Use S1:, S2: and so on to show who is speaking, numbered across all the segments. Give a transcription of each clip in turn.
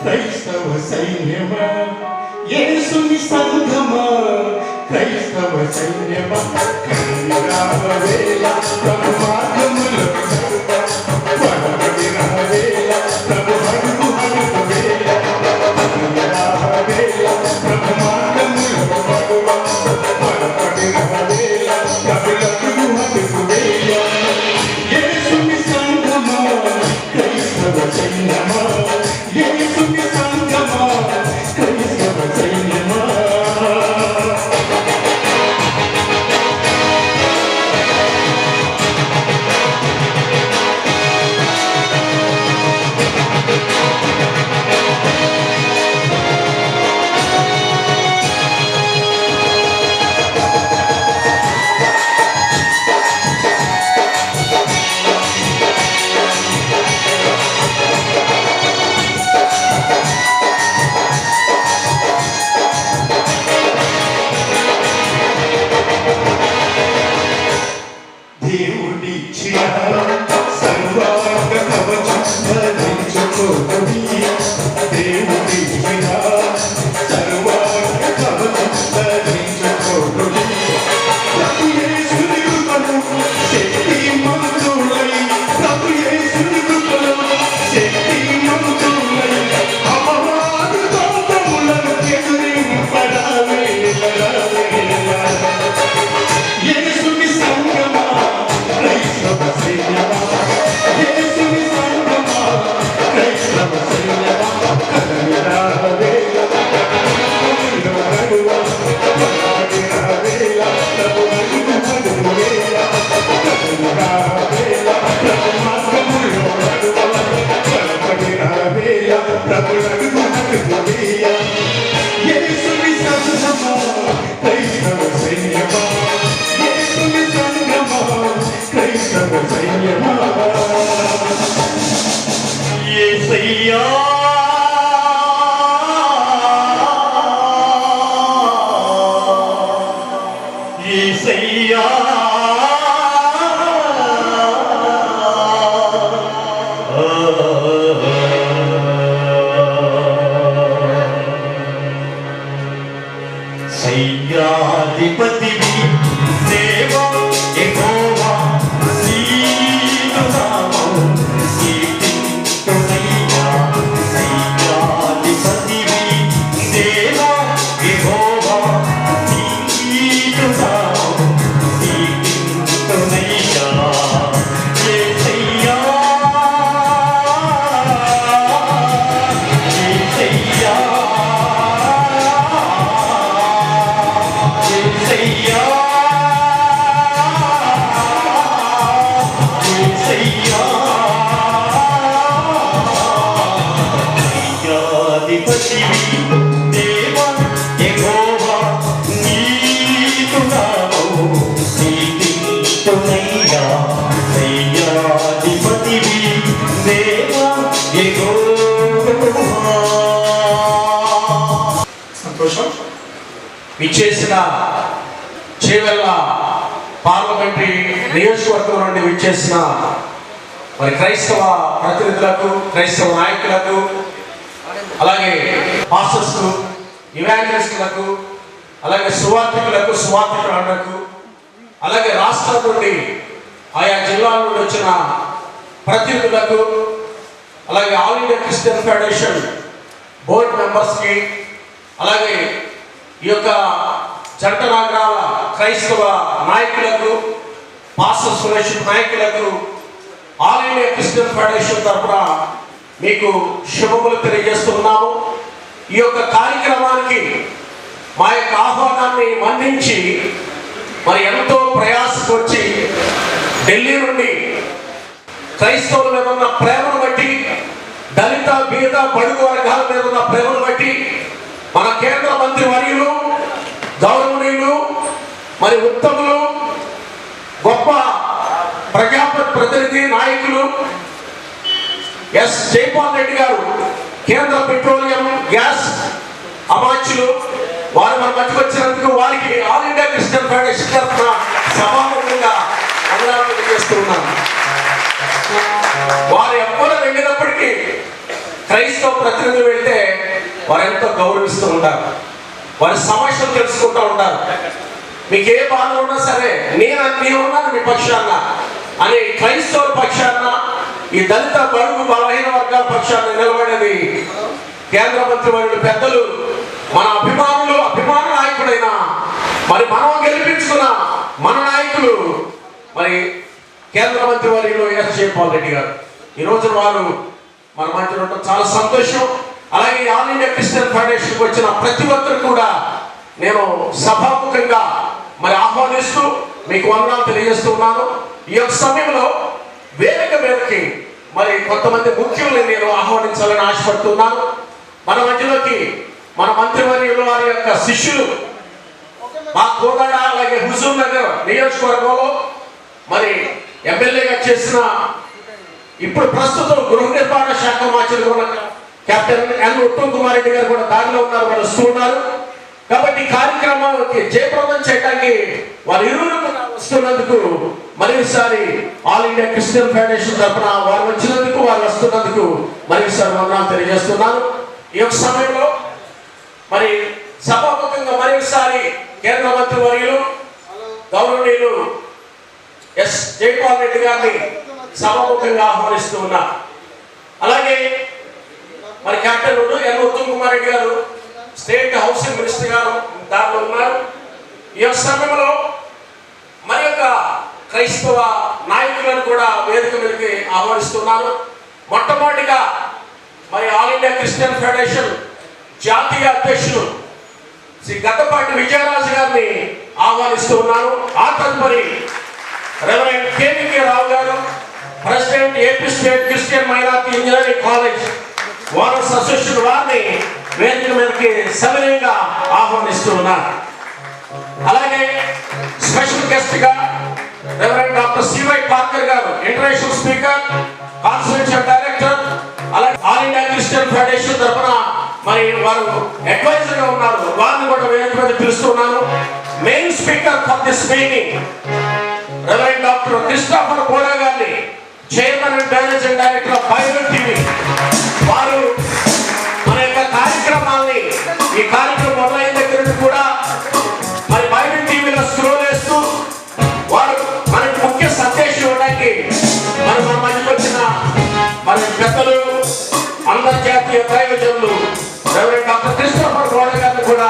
S1: క్రైస్తవ సైన్యమా, యేసుని సంఘమా, క్రైస్తవ సైన్యమా, కదిలి రావేళ ప్రభు మార్గములో పడబడిన వేళ, ప్రభు అడుగు అడుగు వేళ, కదిలి రావేళ ప్రభు మార్గములో పడబడిన వేళ, ప్రభు అడుగు అడుగు వేళ. యేసుని సంఘమా, క్రైస్తవ సైన్యమా, యేసుని సంఘమా, క్రైస్తవ సైన్యమా. దేవుడిచ్చిన సర్వాంగ కవచం ధరించుకోకుడి, దేవుడిచ్చిన సర్వాంగ కవచం ధరించుకోకుడి. ప్రభు యేసుని కృపను శక్తిమంతులై, ప్రభు యేసుని కృపను శక్తిమంతులై, అపవాది తంత్రములను ఎదిరింపరావేళ. యేసుని సంఘమా, క్రైస్తవ సైన్యమా, యేసుని సంఘమా, క్రైస్తవ సైన్యమా, కదిలి రావేళ ప్రభువులో నడువ, పడబడిన వేళ ప్రభు అడుగు అడుగు వేళ, కదిలి రావేళ ప్రభు మార్గములో నడువ, పడబడిన వేళ ప్రభు అడుగు అడుగు వేళ. యేసుని సంఘమా, క్రైస్తవ సైన్యమా, యేసుని సంఘమా, క్రైస్తవ సైన్యమా. యేసయ్యా యేసయ్యా సైన్యాధిపతివి దేవా యెహోవా, నీదు నామం కీర్తింతునయ్యా. సైన్యాధిపతివి దేవా యెహోవా, నీదు నామం కీర్తింతునయ్యా. యేసయ్యా యేసయ్యా సైన్యాధిపతివి దేవా యెహోవా, నీదు నామం కీర్తింతునయ్యా. సైన్యాధిపతివి దేవా యెహోవా. సంతోషం. విచ్చేసిన చేవెళ్ళ పార్లమెంటరీ నియోజకవర్గం నుండి విచ్చేసిన మరి క్రైస్తవ ప్రతినిధులకు, క్రైస్తవ నాయకులకు, అలాగే పాస్టర్స్కు, ఇవాంజలిస్టులకు, అలాగే సువార్థికులకు, సువార్థికులకు, అలాగే రాష్ట్రం నుండి ఆయా జిల్లాల నుండి వచ్చిన ప్రతినిధులకు, అలాగే all India Christian federation board మెంబర్స్కి, అలాగే ఈ యొక్క జంట నగరాల క్రైస్తవ నాయకులకు, పాస్టర్ ఫెలోషిప్ నాయకులకు, ఆల్ ఇండియా క్రిస్టియన్ ఫెడరేషన్ తరఫున మీకు శుభములు తెలియజేస్తున్నాము. ఈ యొక్క కార్యక్రమానికి మా యొక్క ఆహ్వానాన్ని మన్నించి మరి ఎంతో ప్రయాసపొచ్చి ఢిల్లీ నుండి క్రైస్తవుల మీద ఉన్న ప్రేమను బట్టి, దళిత బీద బడుగు వర్గాల మీద ఉన్న ప్రేమను బట్టి మన కేంద్ర మంత్రి వర్యులు, గౌరవనీయులు, మరి ఉత్తములు, గొప్ప ప్రజాప్రతినిధి నాయకులు ఎస్ జైపాల్ రెడ్డి గారు, కేంద్ర పెట్రోలియం గ్యాస్ అమాత్యులు, వారు మన మధ్యకు వచ్చినందుకు వారికి ఆల్ ఇండియా క్రిస్టియన్ ఫెడరేషన్ తరఫున సభాముఖంగా అభినందనలు చేస్తూ ఉన్నాను. వారు ఎవ్వరు వెళ్ళినప్పటికీ క్రైస్తవ ప్రతినిధులు వెళ్తే వారు ఎంతో గౌరవిస్తూ ఉంటారు, వారి సమస్యలు తెలుసుకుంటూ ఉంటారు. మీకు ఏ బాధలు ఉన్నా సరే నేనున్నాను మీ పక్షాన అని క్రైస్తవుల పక్షాన, ఈ దళిత బడుగు బలహీన వర్గాల పక్షాన నిలబడేది కేంద్ర మంత్రి వర్యులు పెద్దలు, మన అభిమాన నాయకుడైన, మరి మనం గెలిపించుకున్న మన నాయకులు, మరి కేంద్ర మంత్రి వర్యులు ఎస్ జైపాల్ రెడ్డి గారు. ఈ రోజు వారు మన మధ్య ఉండటం చాలా సంతోషం. అలాగే ఆల్ ఇండియా క్రిస్టియన్ ఫెడరేషన్కి వచ్చిన ప్రతి ఒక్కరు కూడా నేను సభాముఖంగా మరి ఆహ్వానిస్తూ మీకు వందనాలు తెలియజేస్తున్నాను. ఈ యొక్క సమయంలో వేదిక మీదకి మరి కొంతమంది ముఖ్యుల్ని నేను ఆహ్వానించాలని ఆశపడుతున్నాను. మన మధ్యలోకి మన మంత్రివర్యుల వారి యొక్క శిష్యులు, మా కోదాడ అలాగే హుజూర్ నగర్ నియోజకవర్గంలో మరి ఎమ్మెల్యేగా చేసిన, ఇప్పుడు ప్రస్తుతం గృహ నిర్మాణ శాఖ మార్చులు ఉన్న కెప్టెన్ ఎన్ ఉత్తమ్ కుమార్ రెడ్డి గారు కూడా దారిలో ఉన్నారు, వాళ్ళు వస్తున్నారు. కాబట్టి కార్యక్రమానికి జయప్రదం చేయడానికి వారు ఇరువురు వస్తున్నందుకు మరోసారి ఆల్ ఇండియా క్రిస్టియన్ ఫెడరేషన్ తరఫున వారు వచ్చినందుకు, వారు వస్తున్నందుకు మరోసారి వందనాలు తెలియజేస్తున్నాను. ఈ యొక్క సమయంలో మరి సభాముఖంగా మరోసారి కేంద్ర మంత్రి వర్యులు గౌరవనీయులు ఎస్ జైపాల్ రెడ్డి గారిని సభాముఖంగా ఆహ్వానిస్తూ ఉన్నారు. అలాగే మరి కెప్టెన్ ఎన్ ఉత్తమ్ కుమార్ రెడ్డి గారు స్టేట్ హౌసింగ్ మినిస్టర్ గారు దారిలో ఉన్నారు. ఈ యొక్క సమయంలో మరి యొక్క క్రైస్తవ నాయకులను కూడా వేదిక మీదకి ఆహ్వానిస్తున్నారు. మొట్టమొదటిగా మరి ఆల్ ఇండియా క్రిస్టియన్ ఫెడరేషన్ జాతీయ అధ్యక్షులు శ్రీ గద్దపాటి విజయరాజు గారిని ఆహ్వానిస్తూ ఉన్నాను. ఆ తదుపరి రెవరెండ్ కేవీకే రావు గారు, president AP state Christian minority engineering college owners association వారిని వేదిక మీదకి సవినయంగా ఆహ్వానిస్తూ ఉన్నారు. అలాగే స్పెషల్ గెస్ట్ గా రెవరెండ్ డాక్టర్ సివై పార్కర్ గారు, ఇంటర్నేషనల్ స్పీకర్, కాన్ఫరెన్షియల్ డైరెక్టర్, అలాగే ఆల్ ఇండియా క్రిస్టియన్ ఫెడరేషన్ తరఫున మరి వారు అడ్వైజర్ గా ఉన్నారు, వారిని కూడా వేదిక మీద పిలుస్తున్నాను. Main speaker for this meeting reverend doctor Christopher Boda గారిని, chairman and managing director of Bible TV, వారు మన యొక్క కార్యక్రమాన్ని, ఈ కార్యక్రమం మొదలైన దగ్గర నుండి కూడా మరి బైబిల్ టీవీలో స్క్రోల్ వేస్తూ వారు మనకి ముఖ్య సందేశం ఇవ్వడానికి మరి మన మధ్యకి వచ్చిన మరి పెద్దలు, అంతర్జాతీయ దైవజనులు రెవరెండ్ డాక్టర్ క్రిస్టోఫర్ బోడా గారిని కూడా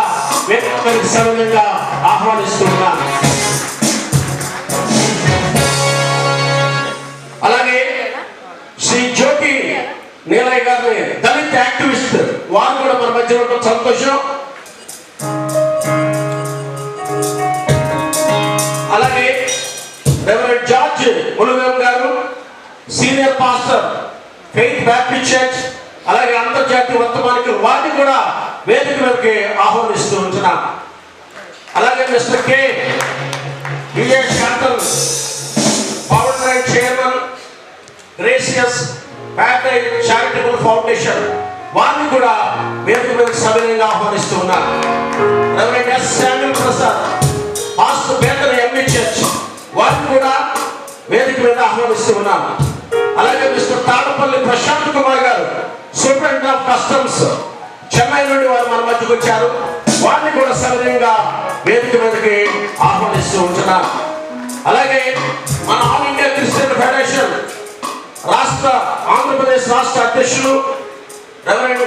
S1: వేదిక సవినయంగా ఆహ్వానిస్తున్నాను. అలాగే శ్రీ జ్యోతి నీలయ్య గారిని, దళిత యాక్టివిస్ట్, వారు కూడా మన మధ్య ఉండటం సంతోషం. అలాగే రెవరెండ్ జార్జ్ ములుగం గారు, senior pastor faith Baptist church, అలాగే అంతర్జాతీయ వర్తమానికి, వారిని కూడా వేదిక మీదకి ఆహ్వానిస్తూ ఉంటున్నాం. అలాగే mister K Vijay Shantal, founder and chairman gracious package charitable foundation, వారిని కూడా వేదిక మీద సవినయంగా ఆహ్వానిస్తూ ఉన్నారు. Reverend S Samuel Prasad, pastor Bethan ME church, వారిని కూడా వేదిక మీద ఆహ్వానిస్తూ ఉన్నాను. అలాగే మిస్టర్ తాడపల్లి ప్రశాంత్ కుమార్ గారు, సూపరింటెండెంట్ ఆఫ్ కస్టమ్స్, చెన్నై నుండి వారు మన మధ్యకు వచ్చారు, వారిని కూడా సవినయంగా వేదిక మీదకి ఆహ్వానిస్తూ ఉంటున్నారు. అలాగే మన all India Christian federation Andhra Pradesh రాష్ట్ర అధ్యక్షులు రెవరెండ్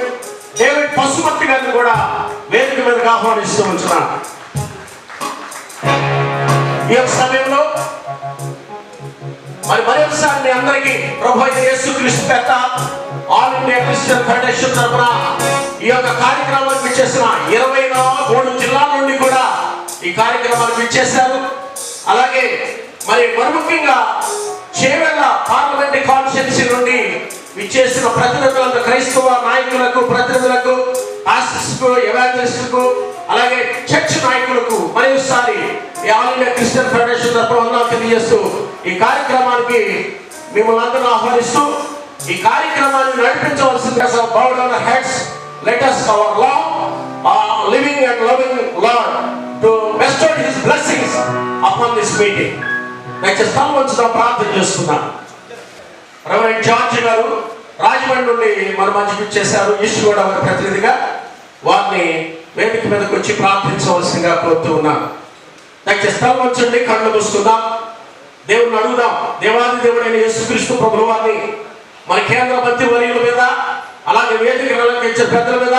S1: డేవిడ్ పసుమర్తి గారిని కూడా వేదిక మీదకి ఆహ్వానిస్తూ ఉంటున్నాను. ఈ యొక్క సమయంలో మరొకసారి మీ అందరికీ ప్రభు అయిన యేసుక్రీస్తు పేరిట ఆల్ ఇండియా క్రిస్టియన్ ఫెడరేషన్ తరఫున ఈ యొక్క కార్యక్రమానికి విచ్చేసిన 23 జిల్లాల నుండి కూడా ఈ కార్యక్రమానికి విచ్చేశారు. అలాగే మరి ముఖ్యంగా చేవెళ్ళ పార్లమెంటరీ కాన్స్టిట్యున్సీ నుండి విచ్చేసిన ప్రతినిధులకు, క్రైస్తవ నాయకులకు, ప్రతినిధులకు, పాస్టర్స్కు, ఎవాంజలిస్టులకు, అలాగే చర్చ్ నాయకులకు మరోసారి ఈ ఆల్ ఇండియా క్రిస్టియన్ ఫెడరేషన్ తరఫున వందనాలు తెలియజేస్తూ ఈ కార్యక్రమానికి మిమ్మల్ని అందరూ ఆహ్వానిస్తూ ఈ కార్యక్రమాన్ని నడిపించవలసిందిగా bow down our heads, let us our long living and loving Lord to bestow His blessings upon this meeting. దయచేసి తల వంచుదాం, ప్రార్థన చేసుకుందాం. రెవరెండ్ జార్జ్ గారు రాజమండ్రి నుండి మన మధ్యకు ఇచ్చేశారు. ఈస్ట్ గోదావరి ప్రతినిధిగా వారిని వేదిక మీదకి వచ్చి ప్రార్థించవలసిందిగా కోరుతూ ఉన్నాను. దయచేసి స్థలం వచ్చండి, కళ్ళు మూసుకుందాం, దేవుణ్ణి అడుగుదాం. దేవాది దేవుడైన యేసుక్రీస్తు ప్రభుల వారిని మన కేంద్ర మంత్రి వర్యుల మీద, అలాగే వేదిక అలంకరించే పెద్దల మీద,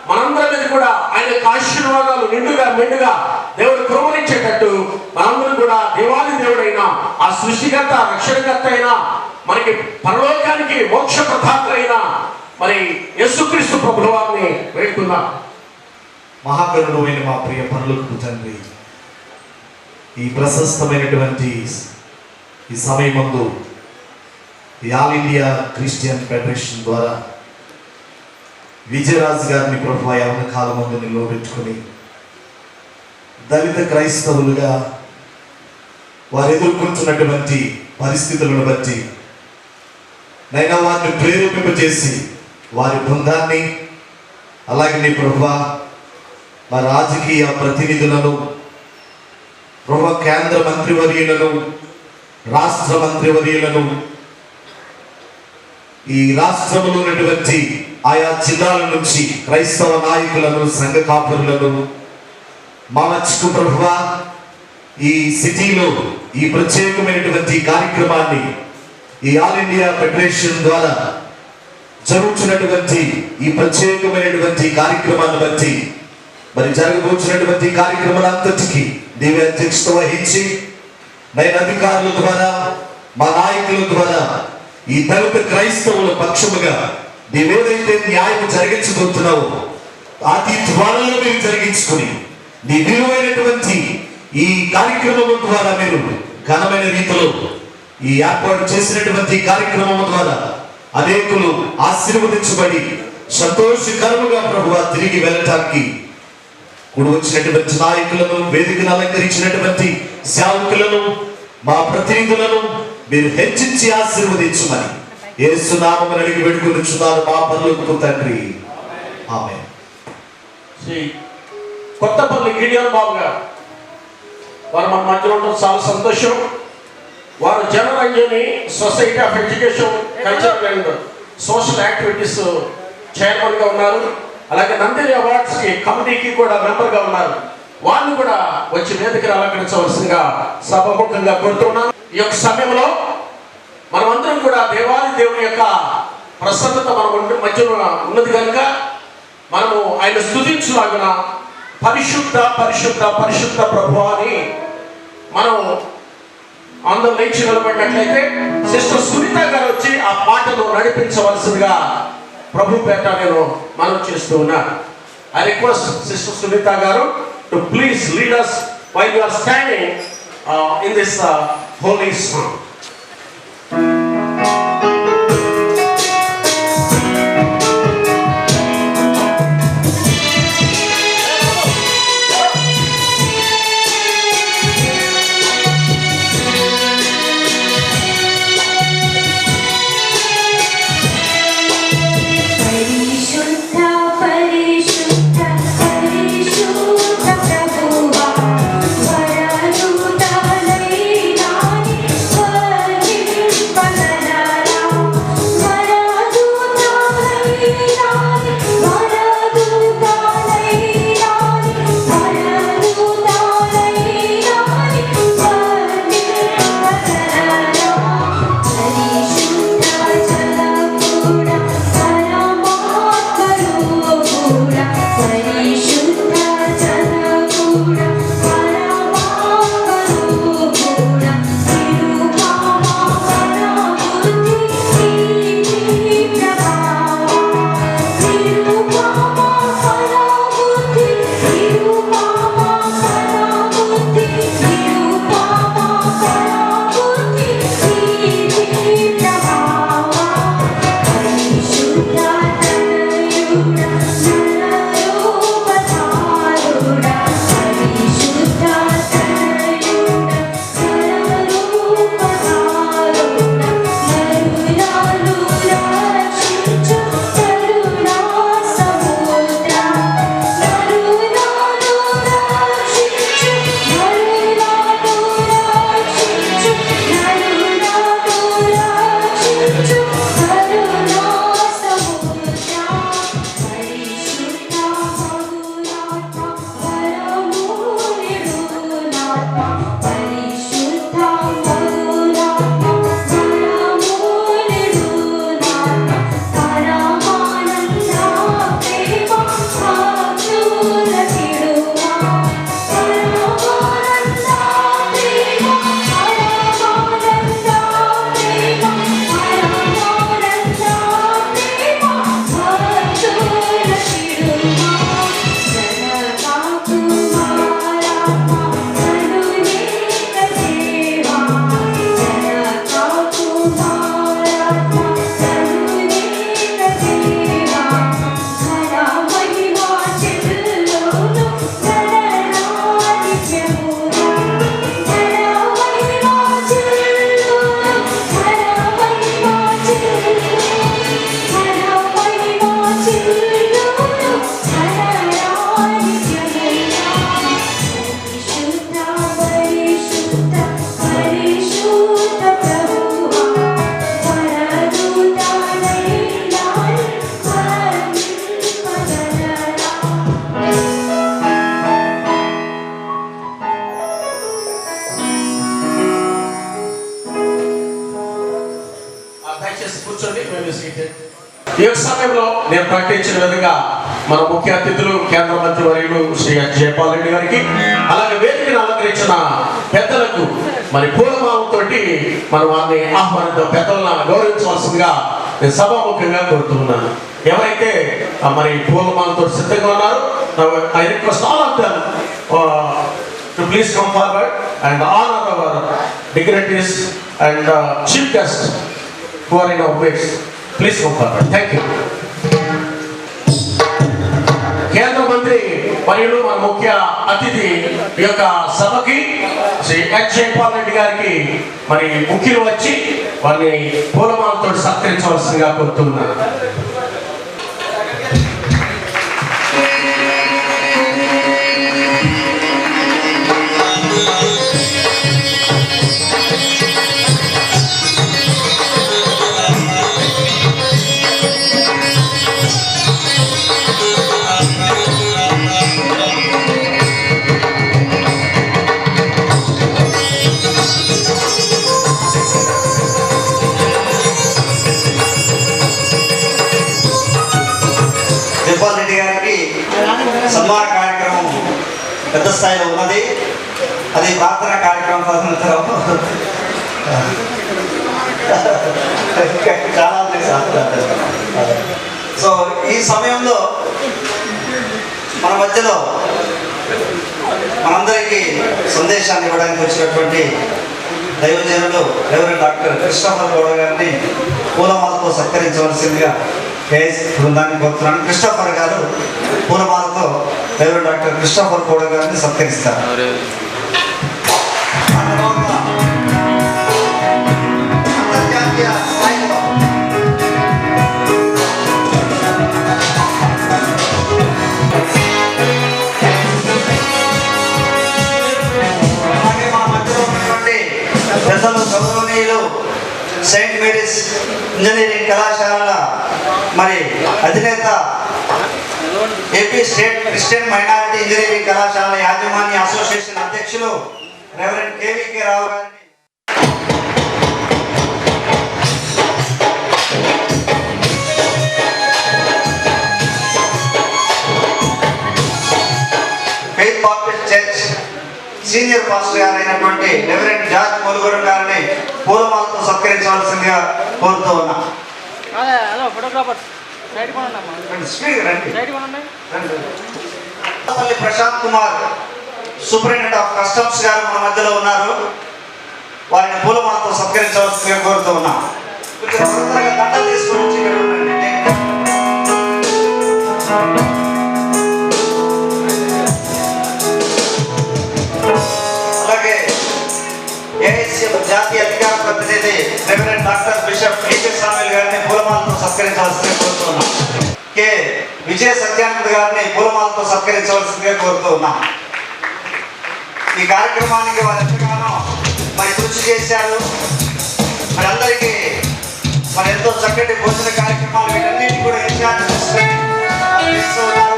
S1: మనందరి మీద కూడా ఆయన ఆశీర్వాదాలు నిండుగా మెండుగా దేవుడు కురమరించేటట్టు మనందరం కూడా దేవాది దేవుడైన ఆ సృష్టికర్త రక్షణకర్త అయిన మనకి పరలోకానికి మోక్ష ప్రదాత అయిన మరి యేసుక్రీస్తు ప్రభుల వారిని వేడుకుందాం.
S2: మహాకరుడు అయిన మా ప్రియ పరలోకపు తండ్రి, ఈ ప్రశస్తమైనటువంటి ఈ సమయమందు ఈ ఆల్ ఇండియా క్రిస్టియన్ ఫెడరేషన్ ద్వారా విజయరాజు గారిని ప్రభు యవన కాలం ముందు నిలవబెట్టుకుని దళిత క్రైస్తవులుగా వారు ఎదుర్కొంటున్నటువంటి పరిస్థితులను బట్టి నైనా వారిని ప్రేరేపింపజేసి వారి బృందాన్ని, అలాగే నీ ప్రభు మా రాజకీయ ప్రతినిధులను, ప్రభు కేంద్ర మంత్రివర్యులను, రాష్ట్ర మంత్రివర్యులను, ఈ రాష్ట్రంలో ఉన్నటువంటి ఆయా జిల్లాల నుంచి క్రైస్తవ నాయకులను, సంఘ కాపురులను, మా మధ్యకు ప్రభువా ఈ సిటీలో ఈ ప్రత్యేకమైనటువంటి కార్యక్రమాన్ని ఈ ఆల్ ఇండియా ఫెడరేషన్ ద్వారా జరుగుతున్నటువంటి ఈ ప్రత్యేకమైనటువంటి కార్యక్రమాన్ని బట్టి మరి జరగబోతున్నటువంటి కార్యక్రమాలంతటికి నీవే అధ్యక్షత వహించి నైన్ అధికారుల ద్వారా, మా నాయకుల ద్వారా ఈ దళిత క్రైస్తవుల పక్షముగా నీవేదైతే న్యాయం జరిగించబోతున్నావో అతి త్వరలో మీరు జరిగించుకుని నీ విలువైనటువంటి ఈ కార్యక్రమం ద్వారా మీరు ఘనమైన రీతిలో ఈ ఏర్పాటు చేసినటువంటి కార్యక్రమం ద్వారా అనేకులు ఆశీర్వదించబడి సంతోషకరముగా ప్రభువా తిరిగి వెళ్ళటానికి కూడి వచ్చినటువంటి నాయకులను, వేదికను అలంకరించినటువంటి సేవకులను, మా ప్రతినిధులను మీరు హెచ్చించి ఆశీర్వదించమని యేసు నామమున అడిగి వేడుకొనుచున్నాను మా పరలోకపు తండ్రి, ఆమేన్.
S1: శ్రీ కొత్తపల్లి గిడియోన్ బాబు గారు వారు మన మధ్యలో ఉండడం చాలా సంతోషం. వారు Janaranjani society of education, cultural and social activities చైర్మన్గా ఉన్నారు. అలాగే నందిని అవార్డ్స్ కమిటీకి కూడా మెంబర్గా ఉన్నారు. వాళ్ళు కూడా వచ్చి వేదికను అలంకరించవలసిందిగా సభాముఖంగా కోరుతున్నాను. ఈ యొక్క సమయంలో మనమందరం కూడా దేవాది దేవుని యొక్క ప్రసన్నత మన మధ్యలో ఉన్నది కనుక మనము ఆయన స్తుతించులాగున పరిశుద్ధ పరిశుద్ధ పరిశుద్ధ ప్రభువా అని మనం అందరూ లేచి నిలబడినట్లయితే సిస్టర్ సునీత గారు వచ్చి ఆ పాటను నడిపించవలసిందిగా ప్రభు పేట నేను మనం చేస్తూ ఉన్నాను. ఐ రిక్వెస్ట్ సిస్టర్ సునీత గారు to please lead us while you are standing in this holy song.
S3: ప్రభువా వరదూతలైనాని
S1: ఈ యొక్క సమయంలో నేను ప్రకటించిన విధంగా మన ముఖ్య అతిథులు కేంద్ర మంత్రి వర్యులు శ్రీ జైపాల్ రెడ్డి గారికి, అలాగే వేదికను అలంకరించిన పెద్దలకు మరి పూలమాలతో మనం వారిని ఆహ్వానిద్దాం, పెద్దలను గౌరవించవలసిందిగా నేను సభాముఖంగా కోరుతున్నాను. ఎవరైతే మరి పూలమాలతో సిద్ధంగా ఉన్నారో I request all of them to please come forward and honor our dignitaries and chief guests who are in our midst. Please come forward. Thank you. కేంద్ర మంత్రి మరియు మన ముఖ్య అతిథి ఈ యొక్క సభకి శ్రీ జైపాల్ రెడ్డి గారికి మరి ముఖ్యులు వచ్చి వారిని పూలమాలతో సత్కరించవలసిందిగా కోరుతున్నాను.
S3: జైపాల్ రెడ్డి గారికి సన్మాన కార్యక్రమం పెద్ద స్థాయిలో ఉన్నది. అది ప్రార్థన కార్యక్రమం తదనంతరం చాలా సో ఈ సమయంలో మన మధ్యలో మనందరికీ సందేశాన్ని ఇవ్వడానికి వచ్చినటువంటి దైవజనులు రెవరెండ్ డాక్టర్ క్రిస్టోఫర్ గౌడ గారిని పూలమాలతో సత్కరించవలసిందిగా కేఎస్ బృందాన్ని కోరుతున్నాను. క్రిస్టోఫర్ గారు పూలమాలతో రెవరెండ్ డాక్టర్ క్రిస్టోఫర్ గౌడ గారిని సత్కరిస్తారు. అంతర్జాతీయ స్థాయిలో అలాగే మన మధ్యలో ఉన్నటువంటి పెద్దలు గౌరవనీయులు సెయింట్ మేరీస్ ఇంజనీరింగ్ కళాశాలల మరి అధినేత, AP state Christian minority engineering కళాశాల యాజమాన్య అసోసియేషన్ అధ్యక్షులు రెవరెండ్ కేవీకే రావు గారిని faith Baptist church senior pastor గారు అయినటువంటి రెవరెండ్ జార్జ్ ములుగురు గారిని పూలమాలతో సత్కరించవలసిందిగా కోరుతూ ఉన్నా. Prashant Kumar superintendent of customs గారు మన మధ్యలో ఉన్నారు. వారిని పూలమాలతో సత్కరించవలసిందిగా కోరుతూ ఉన్నా. దండలు తీసుకొని వచ్చి ఇక్కడ ఉండండి. అలాగే ఏఐసీఎఫ్ జాతీయ అధికార ప్రతినిధి రెవరెండ్ డాక్టర్ బిషప్ ఈకే సాముల్ గారిని పూలమాలతో సత్కరించవలసిందిగా కోరుతున్నాం. కె విజయ సత్యానంద్ గారిని పూలమాలతో సత్కరించవలసిందిగా కోరుతూ ఉన్నాం. ఈ కార్యక్రమానికి వారు ఎంతగానో మరి కృషి చేశారు. మరి అందరికీ మరి ఎంతో చక్కటి భోజన కార్యక్రమాలు వీటన్నిటి కూడా ఇన్ఛార్జ్ చేస్తూ ఉన్నారు.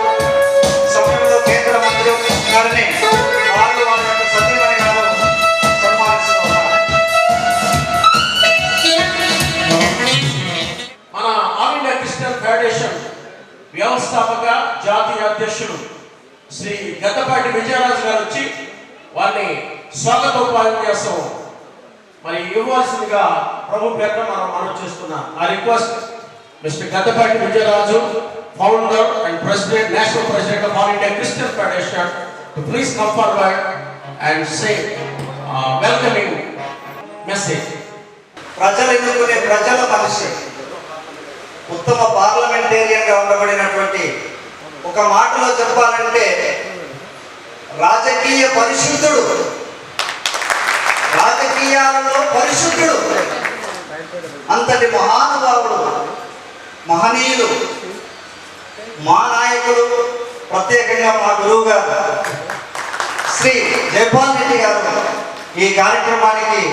S3: సమయంలో కేంద్ర మంత్రి గారిని వారి యొక్క సతీమణి గారు సన్మానిస్తూ ఉన్నారు.
S1: మన ఆల్ ఇండియా క్రిస్టియన్ ఫెడరేషన్ వ్యవస్థాపక జాతీయ అధ్యక్షులు శ్రీ గద్దపాటి విజయరాజు గారు వచ్చి వారిని స్వాగతోపన్యాసం మరి ఇవ్వాల్సిందిగా ప్రభు పేరున మనం చేస్తున్నాం. ఆ request mister Gaddapati Vijayaraju, founder and president, national president of all India Christian federation, to please come forward and say welcoming message.
S3: ప్రజలు ఎన్నుకునే ప్రజల మనిషి, ఉత్తమ పార్లమెంటేరియన్ గా ఉండబడినటువంటి, ఒక మాటలో చెప్పాలంటే రాజకీయ పరిశుద్ధుడు, రాజకీయాలలో పరిశుద్ధుడు, అంతటి మహానుభావుడు, మహనీయులు, మా నాయకులు, ప్రత్యేకంగా మా గురువు గారు శ్రీ జైపాల్ రెడ్డి గారు ఈ కార్యక్రమానికి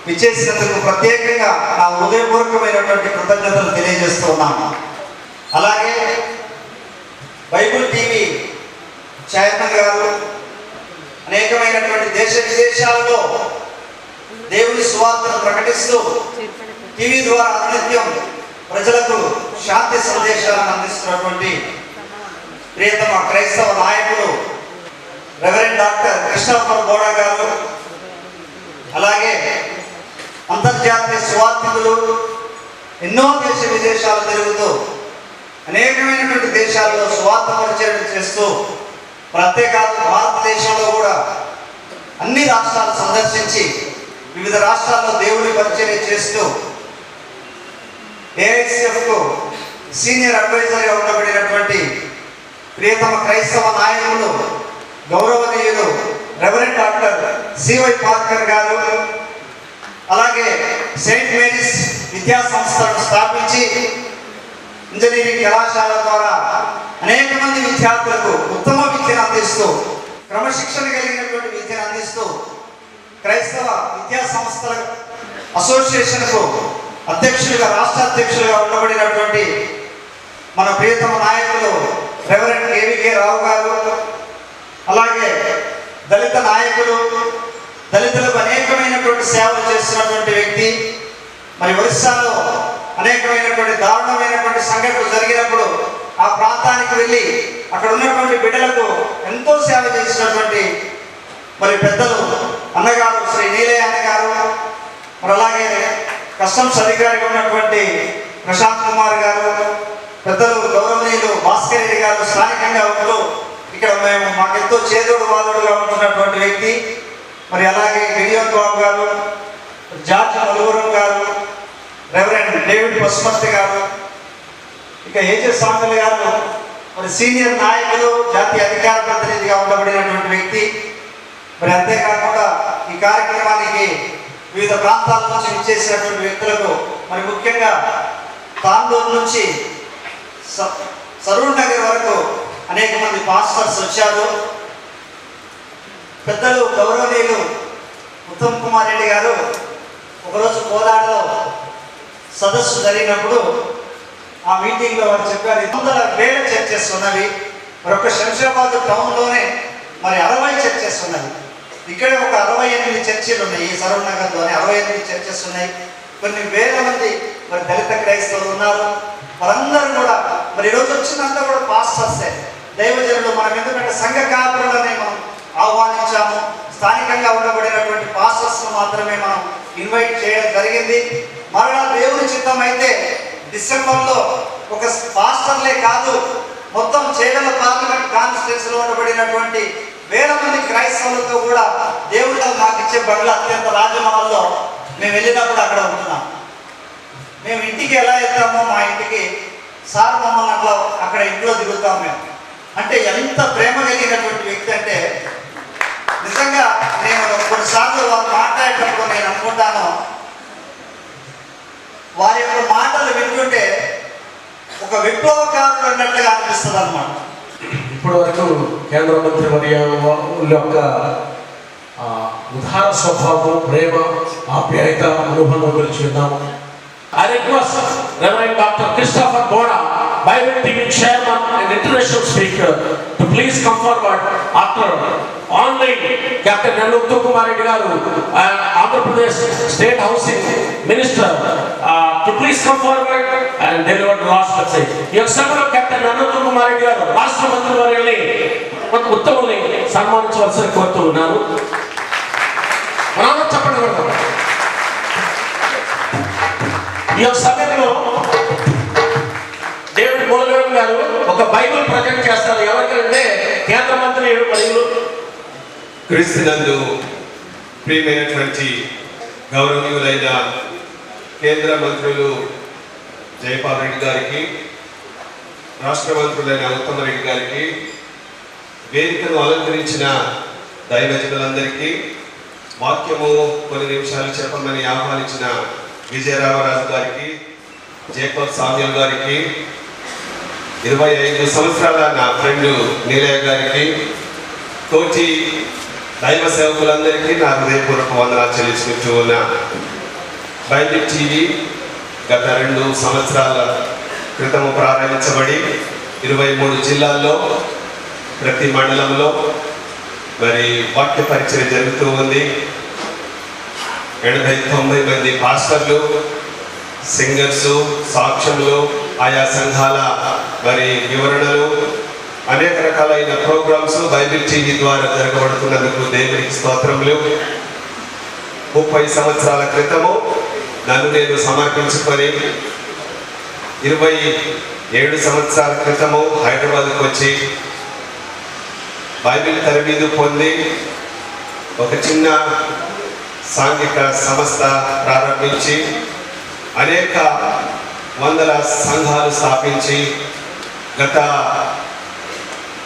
S3: విచ్చేసినందుకు ప్రత్యేకంగా నా హృదయపూర్వకమైనటువంటి కృతజ్ఞతలు తెలియజేస్తూ ఉన్నాను. అలాగే బైబిల్ టీవీ చైర్మన్ గారు అనేకమైనటువంటి దేశ విదేశాలలో దేవుని సువార్తను ప్రకటిస్తూ టీవీ ద్వారా అనునిత్యం ప్రజలకు శాంతి సందేశాలను అందిస్తున్నటువంటి ప్రియతమ క్రైస్తవ నాయకులు రెవరెండ్ డాక్టర్ కృష్ణప్పర్ బోడా గారు, అలాగే అంతర్జాతీయ సువార్థికులు, ఎన్నో దేశ విదేశాలు తిరుగుతూ అనేకమైనటువంటి దేశాల్లో సువార్త పరిచయం చేస్తూ, ప్రత్యేకాదు భారతదేశంలో కూడా అన్ని రాష్ట్రాలు సందర్శించి వివిధ రాష్ట్రాల్లో దేవుడి పరిచయం చేస్తూ ఏఐసిఎఫ్కు సీనియర్ అడ్వైజర్గా ఉండబడినటువంటి ప్రియతమ క్రైస్తవ నాయకులు గౌరవనీయులు రెవరెండ్ డాక్టర్ సివై పార్కర్ గారు, అలాగే సెయింట్ మేరీస్ విద్యా సంస్థలను స్థాపించి ఇంజనీరింగ్ కళాశాల ద్వారా అనేక మంది విద్యార్థులకు ఉత్తమ విద్యను అందిస్తూ, క్రమశిక్షణ కలిగినటువంటి విద్యను అందిస్తూ క్రైస్తవ విద్యా సంస్థల అసోసియేషన్కు అధ్యక్షులుగా, రాష్ట్ర అధ్యక్షులుగా ఉండబడినటువంటి మన ప్రియతమ నాయకులు రెవరెండ్ కేవీకే రావు గారు, అలాగే దళిత నాయకులు, దళితులకు అనేకమైనటువంటి సేవలు చేస్తున్నటువంటి వ్యక్తి. మరి ఒరిస్సాలో అనేకమైనటువంటి దారుణమైనటువంటి సంఘటనలు జరిగినప్పుడు ఆ ప్రాంతానికి వెళ్ళి అక్కడ ఉన్నటువంటి బిడ్డలకు ఎంతో సేవ చేసినటువంటి మరి పెద్దలు అన్నగారు శ్రీ నీలయ్య అన్నగారు, మరి అలాగే కస్టమ్స్ అధికారిగా ఉన్నటువంటి ప్రశాంత్ కుమార్ గారు, పెద్దలు గౌరవనీయులు భాస్కర్ రెడ్డి గారు స్థానికంగా ఉంటూ ఇక్కడ మాకెంతో చేదోడు వాదోడుగా ఉంటున్నటువంటి వ్యక్తి. మరి అలాగే గిరియోన్ బాబు గారు, జార్జ్ మలుగురం గారు, రెవరెండ్ డేవిడ్ పశుమర్తి గారు, ఇక ఏజే సాంగల్ గారు, మరి సీనియర్ నాయకులు, జాతీయ అధికార ప్రతినిధిగా ఉండబడినటువంటి వ్యక్తి. మరి అంతేకాకుండా ఈ కార్యక్రమానికి వివిధ ప్రాంతాల నుంచి విచ్చేసినటువంటి వ్యక్తులకు, మరి ముఖ్యంగా తాండూరు నుంచి సరూర్ నగర్ వరకు అనేక మంది పాస్టర్స్ వచ్చారు. పెద్దలు గౌరవనీయులు ఉత్తమ్ కుమార్ రెడ్డి గారు ఒకరోజు కోదాడలో సదస్సు జరిగినప్పుడు ఆ మీటింగ్లో వారు చెప్పారు 100,000 చర్చెస్ ఉన్నవి, మరి ఒక శంషాబాద్ టౌన్లోనే మరి 60 చర్చెస్ ఉన్నవి. ఇక్కడ ఒక 68 చర్చిలు ఉన్నాయి. ఈ సరూర్ నగర్లోనే 68 చర్చెస్ ఉన్నాయి. కొన్ని వేల మంది మరి దళిత క్రైస్తవులు ఉన్నారు. వారందరూ కూడా మరి ఈరోజు వచ్చినంతా కూడా పాస్టర్సే, దైవజనులు. మనం ఎందుకంటే సంఘ కాపురులనే మనం ఆహ్వానించాము. స్థానికంగా ఉండబడినటువంటి పాస్టర్స్ను మాత్రమే మనం ఇన్వైట్ చేయడం జరిగింది. మరలా దేవుని చిత్తం అయితే డిసెంబర్లో ఒక పాస్టర్లే కాదు, మొత్తం చేగల పార్లమెంట్ కాన్స్టిట్యూన్సీలో ఉండబడినటువంటి వేల మంది క్రైస్తవులతో కూడా దేవుడు మాకు ఇచ్చే బండ్లు అత్యంత రాజమహల్లో మేము వెళ్ళినప్పుడు అక్కడ ఉంటున్నాం. మేము ఇంటికి ఎలా వెళ్తామో మా ఇంటికి సార్ మమ్మల్ని అట్లా అక్కడ ఇంట్లో దిగుతాం మేము. అంటే ఎంత ప్రేమ కలిగినటువంటి వ్యక్తి అంటే నిజంగా నేను కొన్నిసార్లు వారు మాట్లాడేటప్పుడు నేను అనుకుంటాను, వారి యొక్క మాటలు వింటుంటే ఒక విప్లవకారుడు అన్నట్లుగా అనిపిస్తుంది అన్నమాట.
S1: ఇప్పటి వరకు కేంద్ర మంత్రి వర్య యొక్క ఉదార స్వభావం, ప్రేమ, ఆప్యాయత, అనుబంధం గురించి విన్నాము. I request Reverend Dr. Christopher Boda, Bible TV chairman and international speaker, to please come forward after online Captain Nanuttu Kumar Reddy garu, Andhra Pradesh State Housing Minister, to please come forward and deliver the last message. ఈ సమయంలో captain nanuttu Kumar Reddy garu రాష్ట్ర మంత్రి వర్యుల్ని ఉత్తముల్ని సన్మానించవలసిన కోరుతూ ఉన్నాను. మనం చెప్పండి కొడతాం. ఈ సమయంలో డేవిడ్ మూలగరం గారు ఒక బైబిల్ ప్రజెంట్ చేస్తారు. ఎవరికంటే కేంద్ర మంత్రి మరియు
S4: క్రీస్తునందు ప్రియమైనటువంటి గౌరవనీయులైన కేంద్ర మంత్రులు జయపాల్ రెడ్డి గారికి, రాష్ట్ర మంత్రులైన ఉత్తమ రెడ్డి గారికి, వేదికను అలంకరించిన దైవజనులందరికీ, వాక్యము కొన్ని నిమిషాలు చెప్పమని ఆహ్వానించిన విజయరామరాజు గారికి, జేకబ్ సామ్యుల్ గారికి, 25 సంవత్సరాల నా ఫ్రెండ్ నీలయ్య గారికి, తోటి దైవ సేవకులందరికీ నా హృదయపూర్వక వందనాలు చెల్లించుకుంటూ ఉన్నా. బైబిల్ టీవీ గత 2 సంవత్సరాల క్రితము ప్రారంభించబడి 23 జిల్లాల్లో ప్రతి మండలంలో మరి వాక్య పరిచయం జరుగుతూ ఉంది. 80-90 మంది పాస్టర్లు, సింగర్స్, సాక్ష్యములు, ఆయా సంఘాల మరి వివరణలు, అనేక రకాలైన ప్రోగ్రామ్స్ బైబిల్ టీవీ ద్వారా జరగబడుతున్నందుకు దేవునికి స్తోత్రములు. 30 సంవత్సరాల క్రితము నన్ను నేను సమర్పించుకొని 27 సంవత్సరాల క్రితము హైదరాబాద్కు వచ్చి బైబిల్ తరబీదు పొంది ఒక చిన్న సాంఘిక సంస్థ ప్రారంభించి అనేక వందల సంఘాలు స్థాపించి గత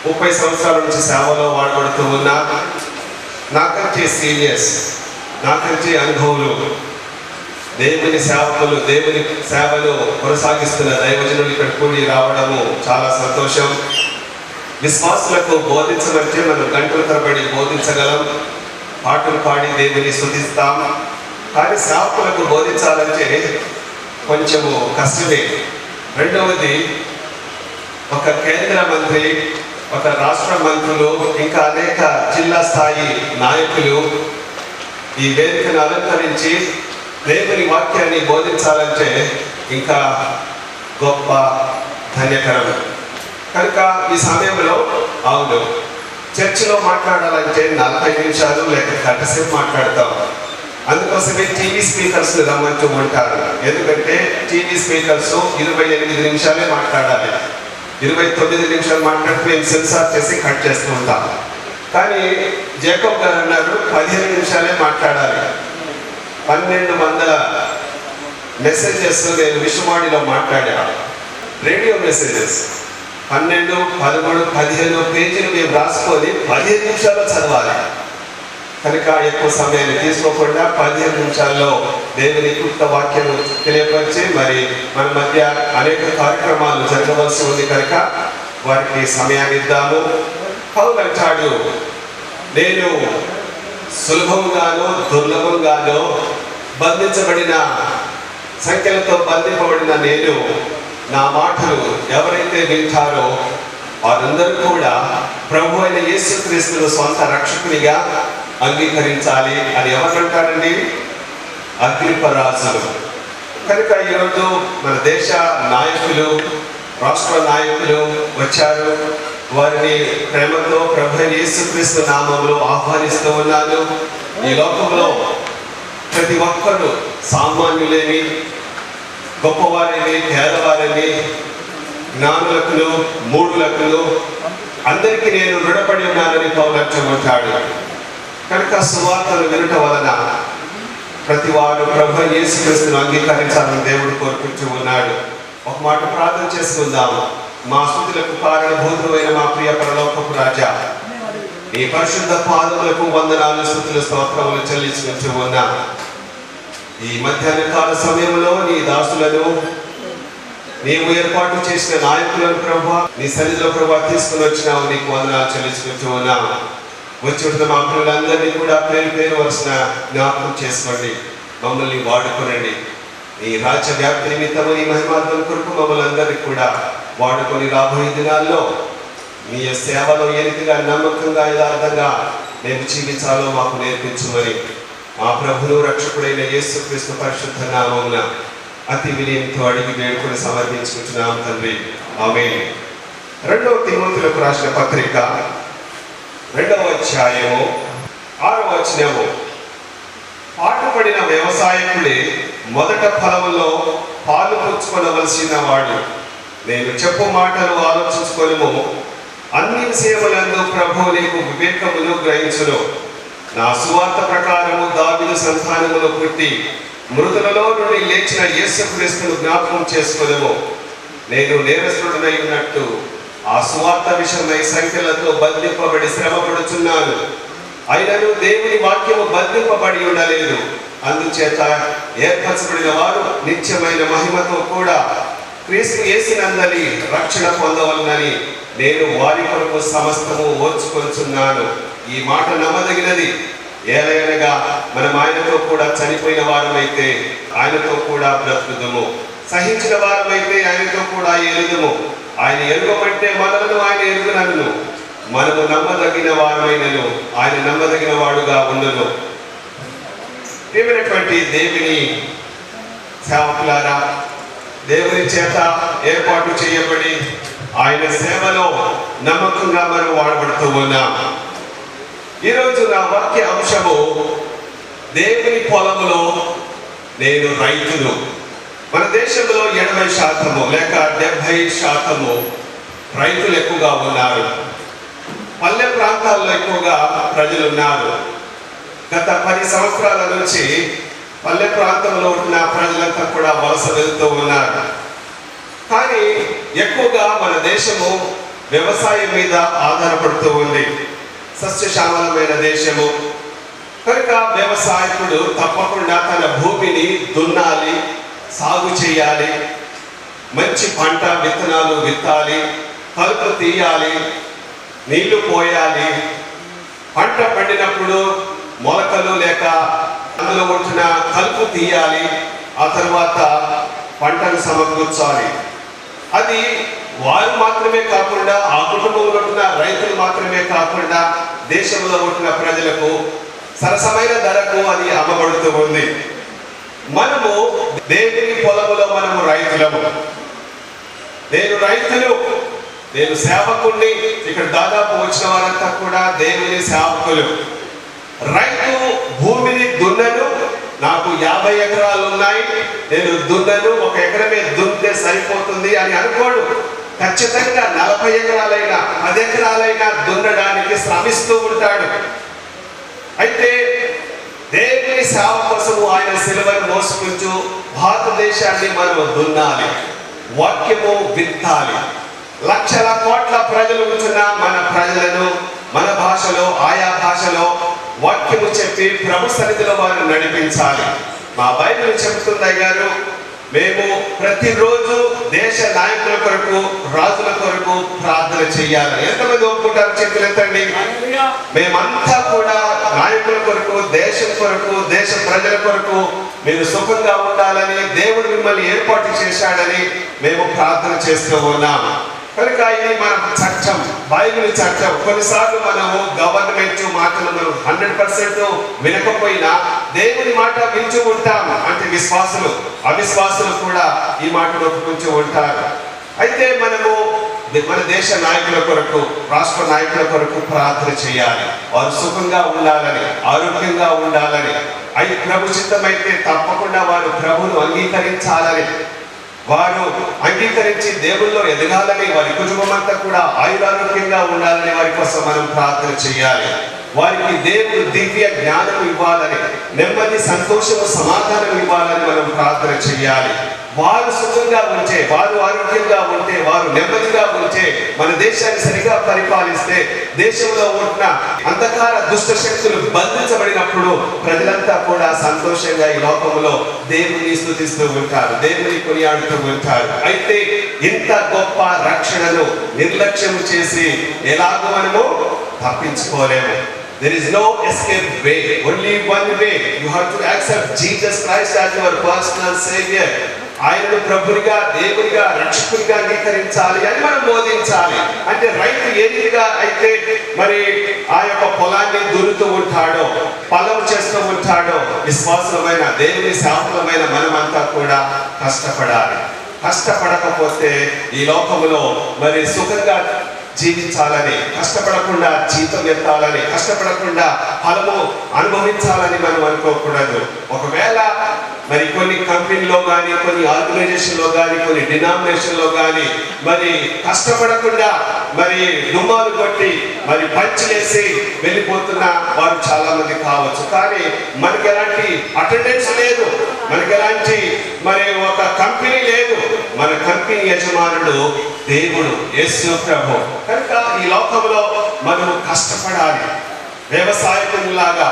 S4: 30 సంవత్సరాల నుంచి సేవలో వాడబడుతూ ఉన్న నాకంటే సీనియర్స్, నాకంటే అనుభవులు, దేవుని సేవకులు, దేవుని సేవలు కొనసాగిస్తున్న దైవజనులు ఇక్కడ కూడి రావడము చాలా సంతోషం. విశ్వాసులకు బోధించమంటే మనం గంటల తరబడి బోధించగలం, పాటలు పాడి దేవుని స్తుతిస్తాం. కానీ సేవకులకు బోధించాలంటే కొంచెము కష్టమే. రెండవది, ఒక కేంద్ర మంత్రి, ఒక రాష్ట్ర మంత్రులు, ఇంకా అనేక జిల్లా స్థాయి నాయకులు ఈ వేదికను అలంకరించి దేవుని వాక్యాన్ని బోధించాలంటే ఇంకా గొప్ప ధన్యకరం. కనుక ఈ సమయంలో అవును, చర్చిలో మాట్లాడాలంటే 40 నిమిషాలు లేక గంటసేపు మాట్లాడతాం. అందుకోసమే టీవీ స్పీకర్స్ రమ్మంటూ ఉంటారు. ఎందుకంటే టీవీ స్పీకర్స్ 28 నిమిషాలే మాట్లాడాలి. 29 నిమిషాలు మాట్లాడితే మేము సెన్సార్ చేసి కట్ చేస్తూ ఉంటాం. కానీ జేకబ్ గారు అన్నారు 15 నిమిషాలే మాట్లాడాలి. 1200 మెసేజెస్ నేను విశ్వవాణిలో మాట్లాడాను. రేడియో మెసేజెస్ 12, 13, 15 పేజీలు మేము రాసుకొని 15 నిమిషాల్లో చదవాలి. కనుక ఎక్కువ సమయాన్ని తీసుకోకుండా 15 నిమిషాల్లో దేవుని క్లుప్త వాక్యం తెలియపరిచి మరి మన మధ్య అనేక కార్యక్రమాలు జరగవలసి ఉంది కనుక వారికి సమయాన్ని ఇద్దాము. పౌలు అంటాడు, నేను సులభంగానో దుర్లభంగానో బంధించబడిన సంఖ్యలతో బంధింపబడిన నేను, నా మాటలు ఎవరైతే వింటారో వారందరూ కూడా ప్రభు అయిన యేసుక్రీస్తును సొంత రక్షకునిగా అంగీకరించాలి అని ఎవరంటారండి? అగ్రిపరాజులు. కనుక ఈరోజు మన దేశ నాయకులు, రాష్ట్ర నాయకులు వచ్చారు. వారిని ప్రేమతో ప్రభు అయిన యేసుక్రీస్తు నామములో ఆహ్వానిస్తూ ఉన్నాను. ఈ లోకంలో ప్రతి ఒక్కరు సామాన్యులేని, గొప్పవారిని, పేదవారిని, జ్ఞానులకును, మూఢులకును అందరికీ నేను రుణపడి ఉన్నానని పౌలు అంటాడు. కనుక సువార్తను వినటం వలన ప్రతి వారు ప్రభు యేసుక్రీస్తును అంగీకరించాలని దేవుడు కోరుకుంటూ ఉన్నాడు. ఒక మాట ప్రార్థన చేసుకుందాము. మా స్తుతులకు కారణభూతుడైన మా ప్రియ పరలోకపు రాజా, నీ పరిశుద్ధ పాదములకు వందనాలు, స్తుతులు, స్తోత్రములు చెల్లించుకుంటూ ఉన్నా. ఈ మధ్యాహ్న కాల సమయంలో నీ దాసులను, నీవు ఏర్పాటు చేసిన నాయకులను ప్రభువా నీ సన్నిధిలో ప్రభువా తీసుకుని వచ్చినావు. నీకు వందనాలు చెల్లించుకుంటూ ఉన్నాము. వచ్చి ఉంటున్న మా పిల్లలందరినీ కూడా పేరు పేరు వలసిన జ్ఞాపకం చేసుకోండి. మమ్మల్ని వాడుకోనండి. నీ రాజ్య వ్యాప్తి నిమిత్తము, నీ మహిమార్థం కొరకు మమ్మల్ని అందరినీ కూడా వాడుకొని రాబోయే దినాల్లో నీ సేవలో ఏ రీతిగా నమ్మకంగా, యథార్థంగా మేము జీవించాలో మాకు నేర్పించుమని మా ప్రభువు రక్షకుడైన యేసుక్రీస్తు పరిశుద్ధ నామమున అతి వినయంతో అడిగి వేడుకొని సమర్పించుకుంటున్నాం తండ్రి. ఆమేన్. 2 తిమోతిలకు రాసిన పత్రిక 2వ అధ్యాయము 6వ వచనము. పాటుపడిన వ్యవసాయకుడే మొదట ఫలములో పాలు పుచ్చుకొనవలసిన వాడు. నేను చెప్పు మాటలు ఆలోచించుకొనుము. అన్ని విషయములందు ప్రభువు నీకు వివేకమును గ్రహించును. నా సువార్త ప్రకారము దావీదు సంతానములో పుట్టి మృతులలో నుండి లేచిన యేసుక్రీస్తును జ్ఞాపకం చేసుకొనుము. నేను నేరస్తుడనై ఉన్నట్టు ఆ సువార్త విషయమై సంఖ్యలతో బంధింపబడి శ్రమపడుచున్నాను. అయినను దేవుని వాక్యము బంధింపబడి ఉండలేదు. అందుచేత ఏర్పరచబడిన వారు నిత్యమైన మహిమతో కూడా క్రీస్తు యేసునందలి రక్షణ పొందవలనని నేను వారి కొరకు సమస్తము ఓర్చుకొంచున్నాను. ఈ మాట నమ్మదగినది. ఏలయనగా మనం ఆయనతో కూడా చనిపోయిన వారమైతే ఆయనతో కూడా బ్రతుకుదుము, సహించిన వారమైతే ఆయనతో కూడా ఎరుగుదుము. ఆయన ఎరుగమంటే మనలను ఆయన ఎరుగునను, మనము నమ్మదగిన వారమైనను ఆయన నమ్మదగిన వాడుగా ఉండును. ప్రియమైనటువంటి దేవుని సేవకులారా, దేవుని చేత ఏర్పాటు చేయబడి ఆయన సేవలో నమ్మకంగా మనం వాడబడుతూ ఉన్నాం. ఈరోజు నా వాక్య అంశము దేవుని పొలములో నేను రైతును. మన దేశంలో 80% లేక 70% రైతులు ఎక్కువగా ఉన్నారు. పల్లె ప్రాంతాల్లో ఎక్కువగా ప్రజలు ఉన్నారు. గత 10 సంవత్సరాల నుంచి పల్లె ప్రాంతంలో ఉన్న ప్రజలంతా కూడా వలస వెళ్తూ ఉన్నారు. కానీ ఎక్కువగా మన దేశము వ్యవసాయం మీద ఆధారపడుతూ ఉంది. సస్యశ్యామలమైన దేశము కనుక వ్యవసాయకుడు తప్పకుండా తన భూమిని దున్నాలి, సాగు చేయాలి, మంచి పంట విత్తనాలు విత్తాలి, కలుపు తీయాలి, నీళ్లు పోయాలి. పంట పండినప్పుడు మొలకలు లేక అందులో ఉంటున్న కలుపు తీయాలి. ఆ తర్వాత పంటను సమకూర్చాలి. అది వారు మాత్రమే కాకుండా, ఆ కుటుంబంలో ఉన్న రైతులు మాత్రమే కాకుండా దేశంలో ఉంటున్న ప్రజలకు సరసమైన ధరకు అది అమ్మబడుతూ ఉంది. మనము దేవుని పొలములో మనము రైతులము. నేను రైతులు, నేను సేవకుణ్ణి. ఇక్కడ దాదాపు వచ్చిన వారంతా కూడా దేవుని సేవకులు. రైతు భూమిని దున్నను. నాకు 50 ఎకరాలు ఉన్నాయి, నేను దున్నను, 1 ఎకరమే దున్నితే సరిపోతుంది అని అనుకోడు. ఖచ్చితంగా 40 ఎకరాలైనా 10 ఎకరాలైనా దున్నడానికి శ్రమిస్తూ ఉంటాడు. అయితే దేవుని సేవ కోసము ఆయన సిలువను మోసుకుంటూ భారతదేశాన్ని మనం దున్నాలి, వాక్యము విత్తాలి. లక్షల కోట్ల ప్రజలు ఉంటున్న మన ప్రజలను మన భాషలో, ఆయా భాషలో వాక్యము చెప్పి ప్రభు సన్నిధిలో వారు నడిపించాలి. మా బైబిల్ చెప్తుంది గారు, మేము ప్రతిరోజు దేశ నాయకుల కొరకు, రాజుల కొరకు ప్రార్థన చేయాలి. ఎంతమంది ఒప్పుకుంటారు? చేతులు ఎత్తండి. మేమంతా కూడా నాయకుల కొరకు, దేశం కొరకు, దేశ ప్రజల కొరకు మీరు సుఖంగా ఉండాలని, దేవుడు మిమ్మల్ని ఏర్పాటు చేశాడని మేము ప్రార్థన చేస్తూ ఉన్నాము. కనుక ఇది మన చట్టం, బైబిల్ చట్టం. కొన్నిసార్లు మనము గవర్నమెంట్ మాటలు మనం 100% వినకపోయినా దేవుని మాట వింటూ ఉంటాము. అంటే విశ్వాసులు, అవిశ్వాసులు కూడా ఈ మాటను ఒప్పుకుంటూ ఉంటారు. అయితే మనము మన దేశ నాయకుల కొరకు, రాష్ట్ర నాయకుల కొరకు ప్రార్థన చేయాలి. వారు సుఖంగా ఉండాలని, ఆరోగ్యంగా ఉండాలని. అది ప్రభు చిత్తమైతే తప్పకుండా వారు ప్రభువును అంగీకరించాలని, వారు అంగీకరించి దేవుల్లో ఎదగాలని, వారి కుటుంబం అంతా కూడా ఆయురారోగ్యంగా ఉండాలని వారి కోసం మనం ప్రార్థన చేయాలి. వారికి దేవుడు దివ్య జ్ఞానం ఇవ్వాలని, నెమ్మది, సంతోషము, సమాధానం ఇవ్వాలని మనం ప్రార్థన చేయాలి. వారు సుఖంగా ఉంటే, వారు ఆరోగ్యంగా ఉంటే, వారు నెమ్మదిగా ఉంటే, మన దేశాన్ని సరిగా పరిపాలిస్తే, దేశంలో ఉన్న అంధకార దుష్ట శక్తులు బంధించబడినప్పుడు ప్రజలంతా కూడా సంతోషంగా ఈ లోకంలో దేవుని స్తుతిస్తూ ఉంటారు, దేవుని కొనియాడుతూ ఉంటారు. అయితే ఇంత గొప్ప రక్షణను నిర్లక్ష్యం చేసి ఎలాగో మనము తప్పించుకోలేము. There is no escape way, only one way. You have to accept Jesus Christ as your personal savior. ఆయనను ప్రభునిగా, దేవునిగా, రక్షకునిగా అంగీకరించాలి అని మనం బోధించాలి. అంటే రైతు ఏ రీతిగా అయితే మరి ఆ యొక్క పొలాన్ని దున్నుతూ ఉంటాడో, పొలం చేస్తూ ఉంటాడో, విశ్వాసమైన దేవుని సేవకులమైన మనమంతా కూడా కష్టపడాలి. కష్టపడకపోతే ఈ లోకములో మరి సుఖంగా జీవించాలని, కష్టపడకుండా జీతం ఎత్తాలని, కష్టపడకుండా ఫలము అనుభవించాలని మనం అనుకోకూడదు. ఒకవేళ మరి కొన్ని కంపెనీలో కానీ, కొన్ని ఆర్గనైజేషన్లో కానీ, కొన్ని డినామినేషన్లో కానీ మరి కష్టపడకుండా మరి దుమ్మాలు కొట్టి మరి పంచిలేసి వెళ్ళిపోతున్న వారు చాలా మంది కావచ్చు. కానీ మనకి ఎలాంటి అటెండెన్స్ లేదు, మనకి ఎలాంటి మరి ఒక కంపెనీ లేదు. మన కంపెనీ యజమానుడు దేవుడు, యేసు ప్రభు. కనుక ఈ లోకంలో మనము కష్టపడాలి, వ్యవసాయకులాగా,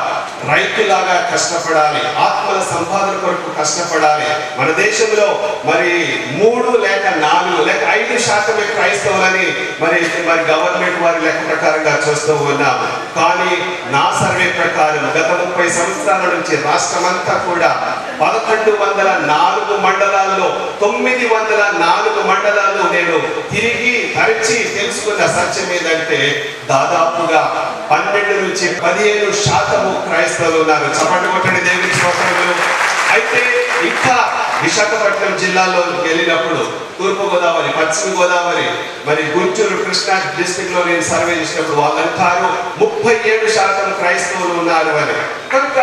S4: రైతులాగా కష్టపడాలి, ఆత్మల సంపాదన కొరకు కష్టపడాలి. మన దేశంలో మరి 3 లేక 4 లేక 5% క్రైస్తవులని మరి గవర్నమెంట్ వారి లెక్క ప్రకారంగా చూస్తూ ఉన్నాము. కానీ నా సర్వే ప్రకారం గత 30 సంవత్సరాల నుంచి రాష్ట్రమంతా కూడా 1104 మండలాల్లో 904 మండలాలు నేను తిరిగి తరిచి తెలుసుకున్న సత్యం ఏంటంటే దాదాపుగా 12 నుంచి 15% క్రైస్తవులు ఉన్నారు. చప్పట్లు కొట్టండి దేవుని స్తోత్రములు. అయితే ఇంకా విశాఖపట్నం జిల్లాలో వెళ్ళినప్పుడు తూర్పు గోదావరి, పశ్చిమ గోదావరి, మరి గుంటూరు, కృష్ణా డిస్ట్రిక్ట్ లో నేను సర్వే చేసినప్పుడు వాళ్ళంటారు 37% క్రైస్తవులు ఉన్నారు అని. కనుక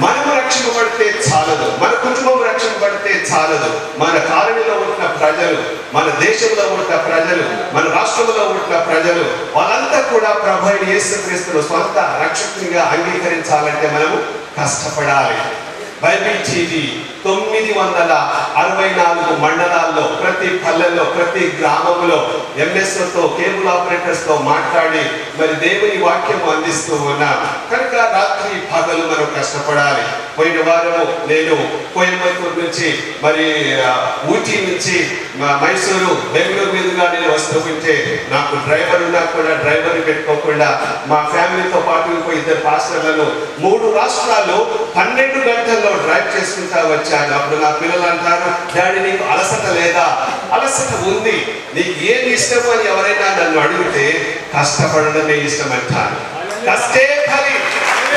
S4: మనము రక్షింపబడితే చాలదు, మన కుటుంబం రక్షింపబడితే చాలదు. మన కాలనీలో ఉంటున్న ప్రజలు, మన దేశంలో ఉంటున్న ప్రజలు, మన రాష్ట్రంలో ఉంటున్న ప్రజలు వాళ్ళంతా కూడా ప్రభువైన యేసుక్రీస్తును స్వంత రక్షకునిగా అంగీకరించాలంటే మనము కష్టపడాలి. బైబిల్ టీవీ 964 మండలాల్లో, ప్రతి పల్లెల్లో, ప్రతి గ్రామంలో ఎంఎస్తో, కేబుల్ ఆపరేటర్స్ తో మాట్లాడి మరి దేవుని వాక్యం అందిస్తూ ఉన్నాం. కనుక రాత్రి పగలు మనం కష్టపడాలి. పోయిన వారము నేను కోయంబత్తూరు నుంచి మరి ఊటీ నుంచి మైసూరు, బెంగళూరు మీదుగా నేను వస్తూ ఉంటే నాకు డ్రైవర్ ఉన్నా కూడా డ్రైవర్ని పెట్టుకోకుండా మా ఫ్యామిలీతో పాటు ఇంకో 2 పాస్టర్లను 3 రాష్ట్రాల్లో 12 గంటల్లో డ్రైవ్ చేసుకుంటా వచ్చాను. అప్పుడు నా పిల్లలు అంటారు, డాడీ నీకు అలసట లేదా? అలసట ఉంది. నీకు ఏది ఇష్టం అని ఎవరైనా నన్ను అడిగితే కష్టపడడమే ఇష్టం అంటాను. కష్టే ఫలి.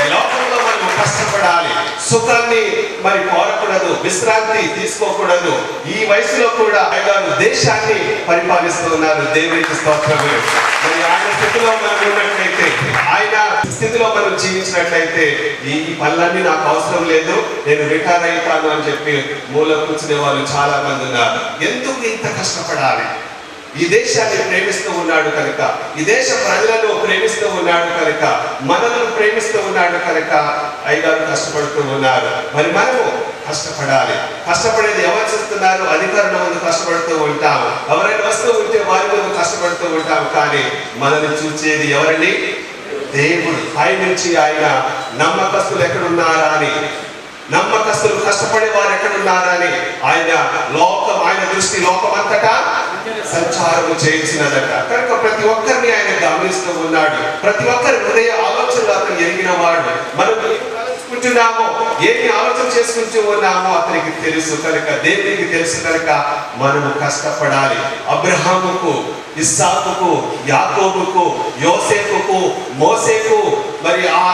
S4: ఈ లోకంలో మనం కష్టపడాలి. సుఖాన్ని మరి కోరకూడదు, విశ్రాంతి తీసుకోకూడదు. ఈ వయసులో కూడా ఆయన దేశాన్ని పరిపాలిస్తూ ఉన్నారు. దేవునికి స్తోత్రములు. మరి ఆయన స్థితిలో మనం ఉన్నట్లయితే, ఆయన స్థితిలో మనం జీవించినట్లయితే ఈ పనులన్నీ నాకు అవసరం లేదు, నేను రిటైర్ అవుతాను అని చెప్పి మూల కూర్చునే వాళ్ళు చాలా మంది ఉన్నారు. ఎందుకు ఇంత కష్టపడాలి? ఈ దేశాన్ని ప్రేమిస్తూ ఉన్నాడు కనుక, ఈ దేశ ప్రజలను ప్రేమిస్తూ ఉన్నాడు కనుక, మనలను ప్రేమిస్తూ ఉన్నాడు కనుక అయ్యగారు కష్టపడుతూ ఉన్నారు. మరి మనము కష్టపడాలి. కష్టపడేది ఎవరు చూస్తున్నారు? అధికారుల ముందు కష్టపడుతూ ఉంటాము, ఎవరైనా వస్తూ ఉంటే వారి ముందు కష్టపడుతూ ఉంటాము. కానీ మనల్ని చూసేది ఎవరండి? దేవుడు. పై నుంచి ఆయన నమ్మకస్తులు ఎక్కడున్నారా అని, నమ్మకస్తులు కష్టపడే వారు ఎక్కడున్నారని ఆయన దృష్టి లోకమంతటా సంచారము చేయించినదట. కనుక ప్రతి ఒక్కరిని ఆయన గమనిస్తూ ఉన్నాడు. ప్రతి ఒక్కరి హృదయ ఆలోచనలు అతను ఎరిగిన వాడు. మనం ఆలోచించుకుంటున్నామో, ఏమి ఆలోచన చేసుకుంటూ ఉన్నామో అతనికి తెలుసు కనుక, దేవునికి తెలుసు కనుక మనము కష్టపడాలి. అబ్రహాముకు, ఇస్సాకుకు, యాకోబుకు, యోసేపుకు, మోసేకు, మరి ఆ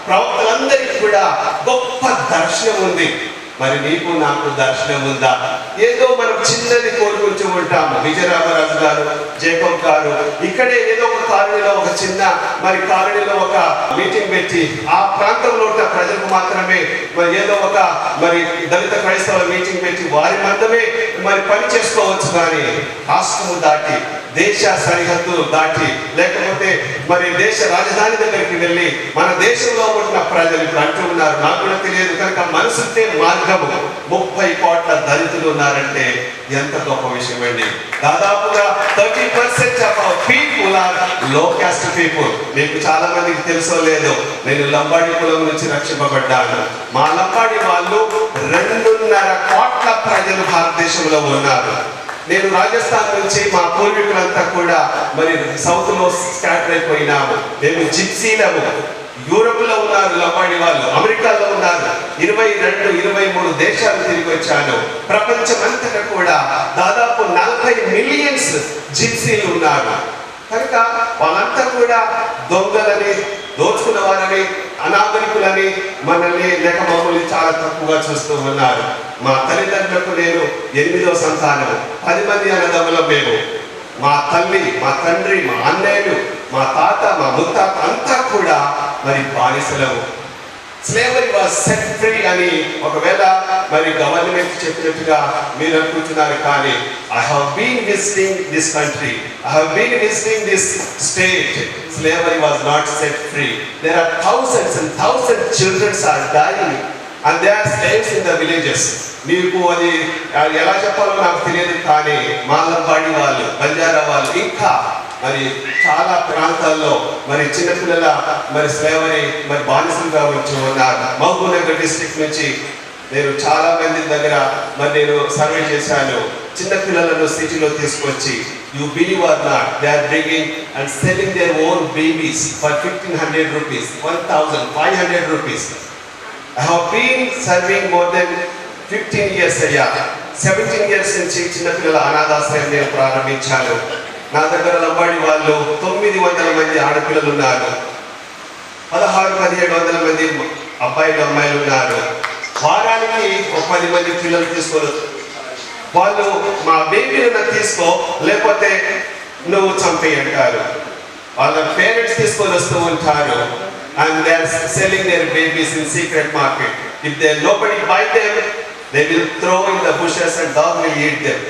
S4: ప్రవక్తలందరికీ కూడా గొప్ప దర్శనం ఉంది. మరి నీకు నాకు దర్శనం ఉందా? ఏదో మనం చిన్నది కోరుకుంటూ ఉంటాము. విజయరామరాజు గారు, జేకబ్ గారు ఇక్కడే ఏదో ఒక కాలనీలో, ఒక చిన్న మరి కాలనీలో ఒక మీటింగ్ పెట్టి ఆ ప్రాంతంలో ఉన్న ప్రజలకు మాత్రమే మరి ఏదో ఒక మరి దళిత క్రైస్తవ మీటింగ్ పెట్టి వారి మందమే మరి పని చేసుకోవచ్చు. కానీ రాష్ట్రము దాటి, దేశ సరిహద్దులు దాటి, లేకపోతే మరి దేశ రాజధాని దగ్గరికి వెళ్ళి మన దేశంలో ఉన్న ప్రజలు ఇప్పుడు అంటూ ఉన్నారు, నాకు కూడా తెలియదు కనుక మనసుతే మార్గము. 30 కోట్ల దళితులు ఉన్నారంటే ఎంత గొప్ప విషయం అండి. దాదాపుగా 30% ఆఫ్ అవర్ పీపుల్ ఆర్ లో కాస్ట్ పీపుల్. మీకు చాలా మందికి తెలుసో లేదో, నేను లంబాడి కులం నుంచి రక్షింపబడ్డాను. మా లంబాడి వాళ్ళు 2.5 కోట్ల ప్రజలు భారతదేశంలో ఉన్నారు. నేను రాజస్థాన్ నుంచి మా పూర్వీకులంతా కూడా మరి సౌత్ లో స్కాటర్ అయిపోయినాము. మేము జిప్సీలము. యూరోప్ లో ఉన్నారు లంబాడి వాళ్ళు, అమెరికాలో ఉన్నారు. 22-23 దేశాలు తిరిగి వచ్చాను. ప్రపంచమంతటా కూడా దాదాపు 40 మిలియన్స్ జిప్సీలు ఉన్నారు. కనుక వాళ్ళంతా కూడా దొంగలని, దోచుకున్న వారని, అనాగరికులని మనల్ని లేక మమ్మల్ని చాలా తక్కువగా చూస్తూ ఉన్నారు. మా తల్లిదండ్రులకు నేను 8వ సంతానము, 10 మంది అన్నదమ్ములం మేము. మా తల్లి, మా తండ్రి, మా అన్నయ్యలు, మా తాత, మా ముత్తాత అంతా కూడా మరి బానిసలము. స్లేవరీ వాజ్ సెట్ ఫ్రీ అని ఒకవేళ మరి గవర్నమెంట్ చెప్పినట్టుగా మీరు అనుకుంటున్నారు. కానీ I have been visiting this country, I have been visiting this state. Slavery was not set free. There are thousands and thousands children are dying and they are slaves in the villages. మీకు అది ఎలా చెప్పాలో నాకు తెలియదు. కానీ మాలంబాడి వాళ్ళు, బంజారా వాళ్ళు, ఇంకా మరి చాలా ప్రాంతాల్లో మరి చిన్నపిల్లల మరి స్లేవరీ మరి బానిసలుగా ఉంటూ ఉన్నారు. మహబూబ్ నగర్ డిస్ట్రిక్ట్ నుంచి నేను చాలా మంది దగ్గర మరి నేను సర్వే చేశాను. చిన్నపిల్లలను సిటీలో తీసుకొచ్చి, you believe or not, they are bringing and selling their own babies for 1,500 rupees, 1,500 rupees. I have been serving more than 15 years అయ్యా. 17 years నుంచి చిన్నపిల్లల అనాథాశ్రయం నేను ప్రారంభించాను. నా దగ్గర లంబాడి వాళ్ళు 900 మంది ఆడపిల్లలు ఉన్నారు. 1600-1700 మంది అబ్బాయిలు, అమ్మాయిలు ఉన్నారు. వారానికి ఒక 10 మంది పిల్లలు తీసుకొని వాళ్ళు మా బేబీని తీసుకో లేకపోతే నువ్వు చంపేయి అంటారు. వాళ్ళ పేరెంట్స్ తీసుకొని వస్తూ ఉంటారు. And they are selling their babies in secret market. If there nobody buy them, they will throw in the bushes and dog will eat them.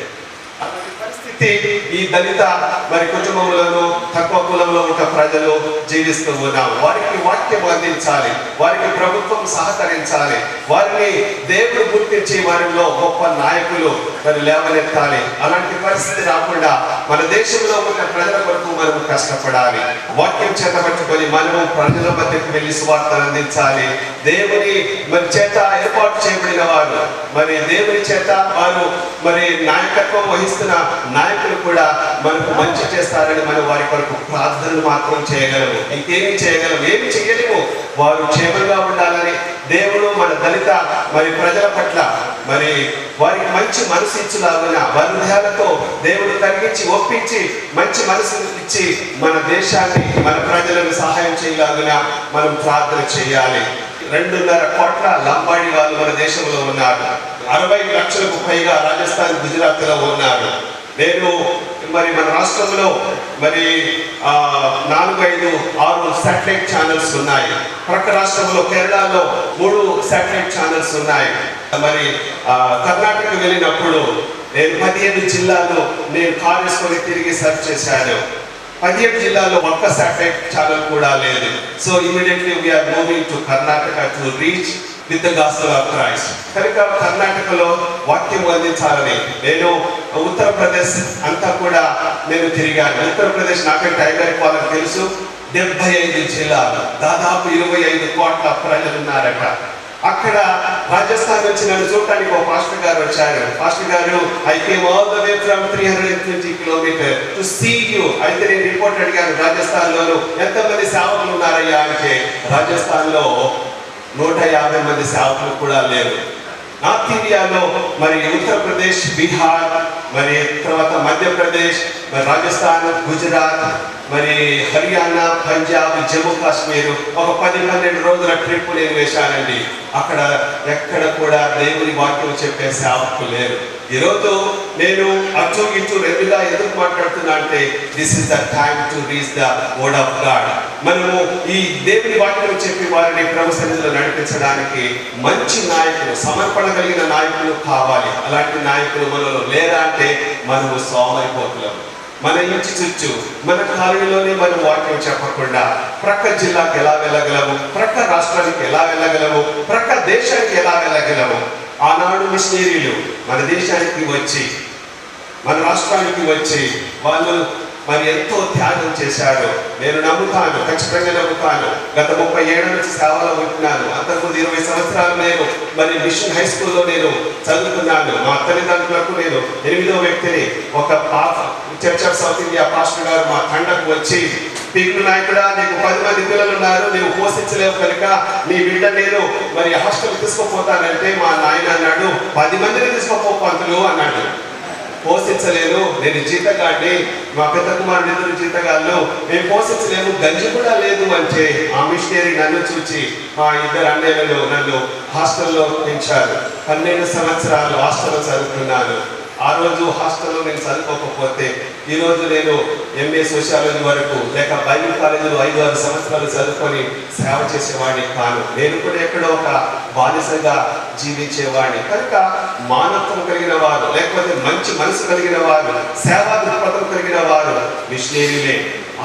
S4: ఈ దళిత మరి కుటుంబంలోనూ తక్కువ కులంలో ఉన్న ప్రజలు జీవిస్తూ ఉన్నాం. వారికి వాక్యం అందించాలి, వారికి ప్రభుత్వం సహకరించాలి, వారిని దేవుడు గుర్తించి వారిలో గొప్ప నాయకులు మరి లేవనెత్తాలి. అలాంటి పరిస్థితి రాకుండా మన దేశంలో ఉన్న ప్రజల కొరకు మనం కష్టపడాలి. వాక్యం చేత పట్టుకొని మనము ప్రజల మధ్యకు వెళ్ళి సువార్తను అందించాలి. దేవుని మరి చేత ఏర్పాటు చేయబడిన వారు మరి దేవుని చేత వారు మరి నాయకత్వం వహిస్తున్న నాయకులు కూడా మనకు మంచి చేస్తారని మనం వారి కొరకు ప్రార్థనలు మాత్రం చేయగలము. ఇంకేమి చేయగలము? ఏమి చేయలేము. వారు క్షేమంగా ఉండాలని దేవుడు మన దళిత మరి ప్రజల పట్ల మరి వారికి మంచి మనసు ఇచ్చులాగున వారి హృదయాలతో దేవుడు తగ్గించి ఒప్పించి మంచి మనసు ఇచ్చి మన దేశాన్ని మన ప్రజలను సహాయం చేయలాగున మనం ప్రార్థన చేయాలి. 2.5 కోట్ల లంబాడి వాళ్ళు మన దేశంలో ఉన్నారు. 60 లక్షలకు పైగా రాజస్థాన్, గుజరాత్ లో ఉన్నారు. నేను మరి మన రాష్ట్రంలో మరి 4, 5, 6 శాటిలైట్ ఛానల్స్ ఉన్నాయి. ప్రక్క రాష్ట్రంలో కేరళలో 3 శాటిలైట్ ఛానల్స్ ఉన్నాయి. మరి కర్ణాటక వెళ్ళినప్పుడు నేను 17 జిల్లాల్లో నేను కార్ వేసుకొని తిరిగి సర్చ్ చేశాను. 17 జిల్లాల్లో ఒక్క శాటిలైట్ ఛానల్ కూడా లేదు. So immediately we are moving to Karnataka to reach with the gospel of Christ. కనుక కర్ణాటకలో వాక్యం అందించాలని నేను ఉత్తరప్రదేశ్ అంతా కూడా నేను తిరిగాను. ఉత్తరప్రదేశ్ నాకంటే టైగర్ వాళ్ళకి తెలుసు. 75 జిల్లాలు, దాదాపు 25 కోట్ల ప్రజలు ఉన్నారట. అక్కడ రాజస్థాన్ నుంచి నన్ను చూడటానికి ఒక పాస్టర్ గారు వచ్చారు. పాస్టర్ గారు, I came all the way from 320 kilometres to see you. అయితే నేను రిపోర్ట్ అడిగాను, రాజస్థాన్ లోను ఎంతమంది సేవకులు ఉన్నారయ్యా అంటే రాజస్థాన్ లో 150 మంది సేవకులు కూడా లేరు. నార్త్ ఇండియాలో మరి ఉత్తరప్రదేశ్, బీహార్, మరి తర్వాత మధ్యప్రదేశ్, మరి రాజస్థాన్, గుజరాత్, మరి హర్యానా, పంజాబ్, జమ్మూ కాశ్మీర్ ఒక 10-12 రోజుల ట్రిప్ నేను వేశానండి. అక్కడ ఎక్కడ కూడా దేవుని వాక్యం చెప్పే సేవకులు లేరు. ఈరోజు నేను అటు ఇటు రెండుగా ఎందుకు మాట్లాడుతున్నా అంటే this is the time to reach the word of God. మనము ఈ దేవుని వాక్యం చెప్పి వారిని ప్రభు సన్నిధిలో నడిపించడానికి మంచి నాయకులు, సమర్పణ కలిగిన నాయకులు కావాలి. అలాంటి నాయకులు మనలో లేరా అంటే మనము సోమరిపోతులం. మన ఇంటి చుట్టూ మన కాలనీలోనే మనం వాక్యం చెప్పకుండా ప్రక్క జిల్లాకి ఎలా వెళ్ళగలము, ప్రక్క రాష్ట్రానికి ఎలా వెళ్ళగలము, ప్రక్క దేశానికి ఎలా వెళ్ళగలము? ఆనాడు మిషనరీలు మన దేశానికి వచ్చి మన రాష్ట్రానికి వచ్చి వాళ్ళు మరి ఎంతో త్యాగం చేశారు. నేను నమ్ముతాను, ఖచ్చితంగా నమ్ముతాను. గత 30 ఏళ్ల నుంచి సేవలో ఉంటున్నాను. అంతకుముందు 20 సంవత్సరాలు నేను మరి మిషన్ హై స్కూల్లో నేను చదువుకున్నాను. మా తల్లిదండ్రులకు నేను 8వ వ్యక్తిని. ఒక church of south India pastor గారు మా తండకు వచ్చి, పీకుడు నాయకుడా, నీకు 10 మంది పిల్లలు ఉన్నారు, నీవు పోషించలేవు కనుక నీ బిడ్డ నేను మరి హాస్టల్ తీసుకుపోతానంటే మా నాయన అన్నాడు, 10 మందిని తీసుకుపో పంతులు అన్నాడు. పోషించలేను, నేను జీతగాడిని, మా పెద్ద కుమారుడు 2 జీతగాళ్ళు, మేము పోషించలేము, గంజి కూడా లేదు అంటే ఆ మిషనరీ నన్ను చూచి మా 2 అన్నయ్యలు నన్ను హాస్టల్లో పెంచారు. 12 సంవత్సరాలు హాస్టల్లో చదువుకున్నాను. ఆ రోజు హాస్టల్లో నేను చదువుకోకపోతే ఈరోజు నేను MA సోషియాలజీ వరకు లేక బైబిల్ కాలేజీలో 5-6 సంవత్సరాలు చదువుకొని సేవ చేసేవాడిని కాను. నేను కూడా ఎక్కడో ఒక బానిసగా జీవించేవాడిని. కనుక మానవత్వం కలిగిన వారు, లేకపోతే మంచి మనసు కలిగిన వారు, సేవా దృక్పథం కలిగిన వారు మిషనరీలే.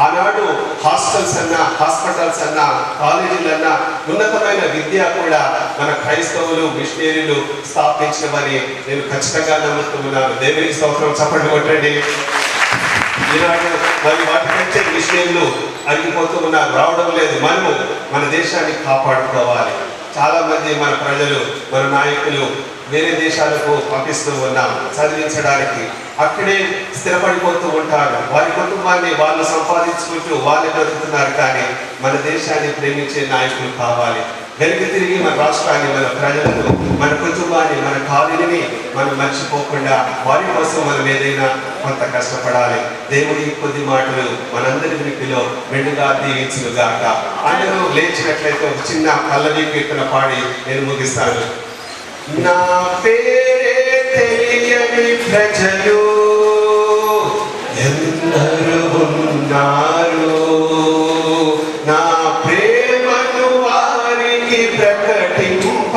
S4: ఆనాడు హాస్టల్స్ అన్నా, హాస్పిటల్స్ అన్నా, కాలేజీలన్నా, ఉన్నతమైన విద్య కూడా మన క్రైస్తవులు, మిషనరీలు స్థాపించమని నేను ఖచ్చితంగా నమ్ముతూ ఉన్నాను. దేవునికి స్తోత్రం, చప్పట్లు కొట్టండి. ఈనాడు మరి వాటికంటే మిషనరీలు అరిగిపోతూ ఉన్నారు, రావడం లేదు. మనము మన దేశాన్ని కాపాడుకోవాలి. చాలా మంది మన ప్రజలు, మన నాయకులు వేరే దేశాలకు పంపిస్తూ ఉన్నాం చదివించడానికి. అక్కడే స్థిరపడిపోతూ ఉంటారు. వారి కుటుంబాన్ని వాళ్ళు సంపాదించుకుంటూ వాళ్ళే బ్రతుకుతున్నారు. కానీ మన దేశాన్ని ప్రేమించే నాయకులు కావాలి. వెనక్కి తిరిగి మన రాష్ట్రాన్ని, మన ప్రజలను, మన కుటుంబాన్ని, మన కాలనీని మనం మర్చిపోకుండా వారి కోసం మనం ఏదైనా కొంత కష్టపడాలి. దేవుడి కొద్ది మాటలు మనందరి వినికిలో మెండుగా దీవించుగాక. అందరూ లేచినట్లయితే ఒక చిన్న పల్లవి కీర్తన పాడి నేను ముగిస్తాను. నా పేరే తెలియని ప్రజలు ఎందరు ఉన్నారు, నా ప్రేమను వారికి ప్రకటింప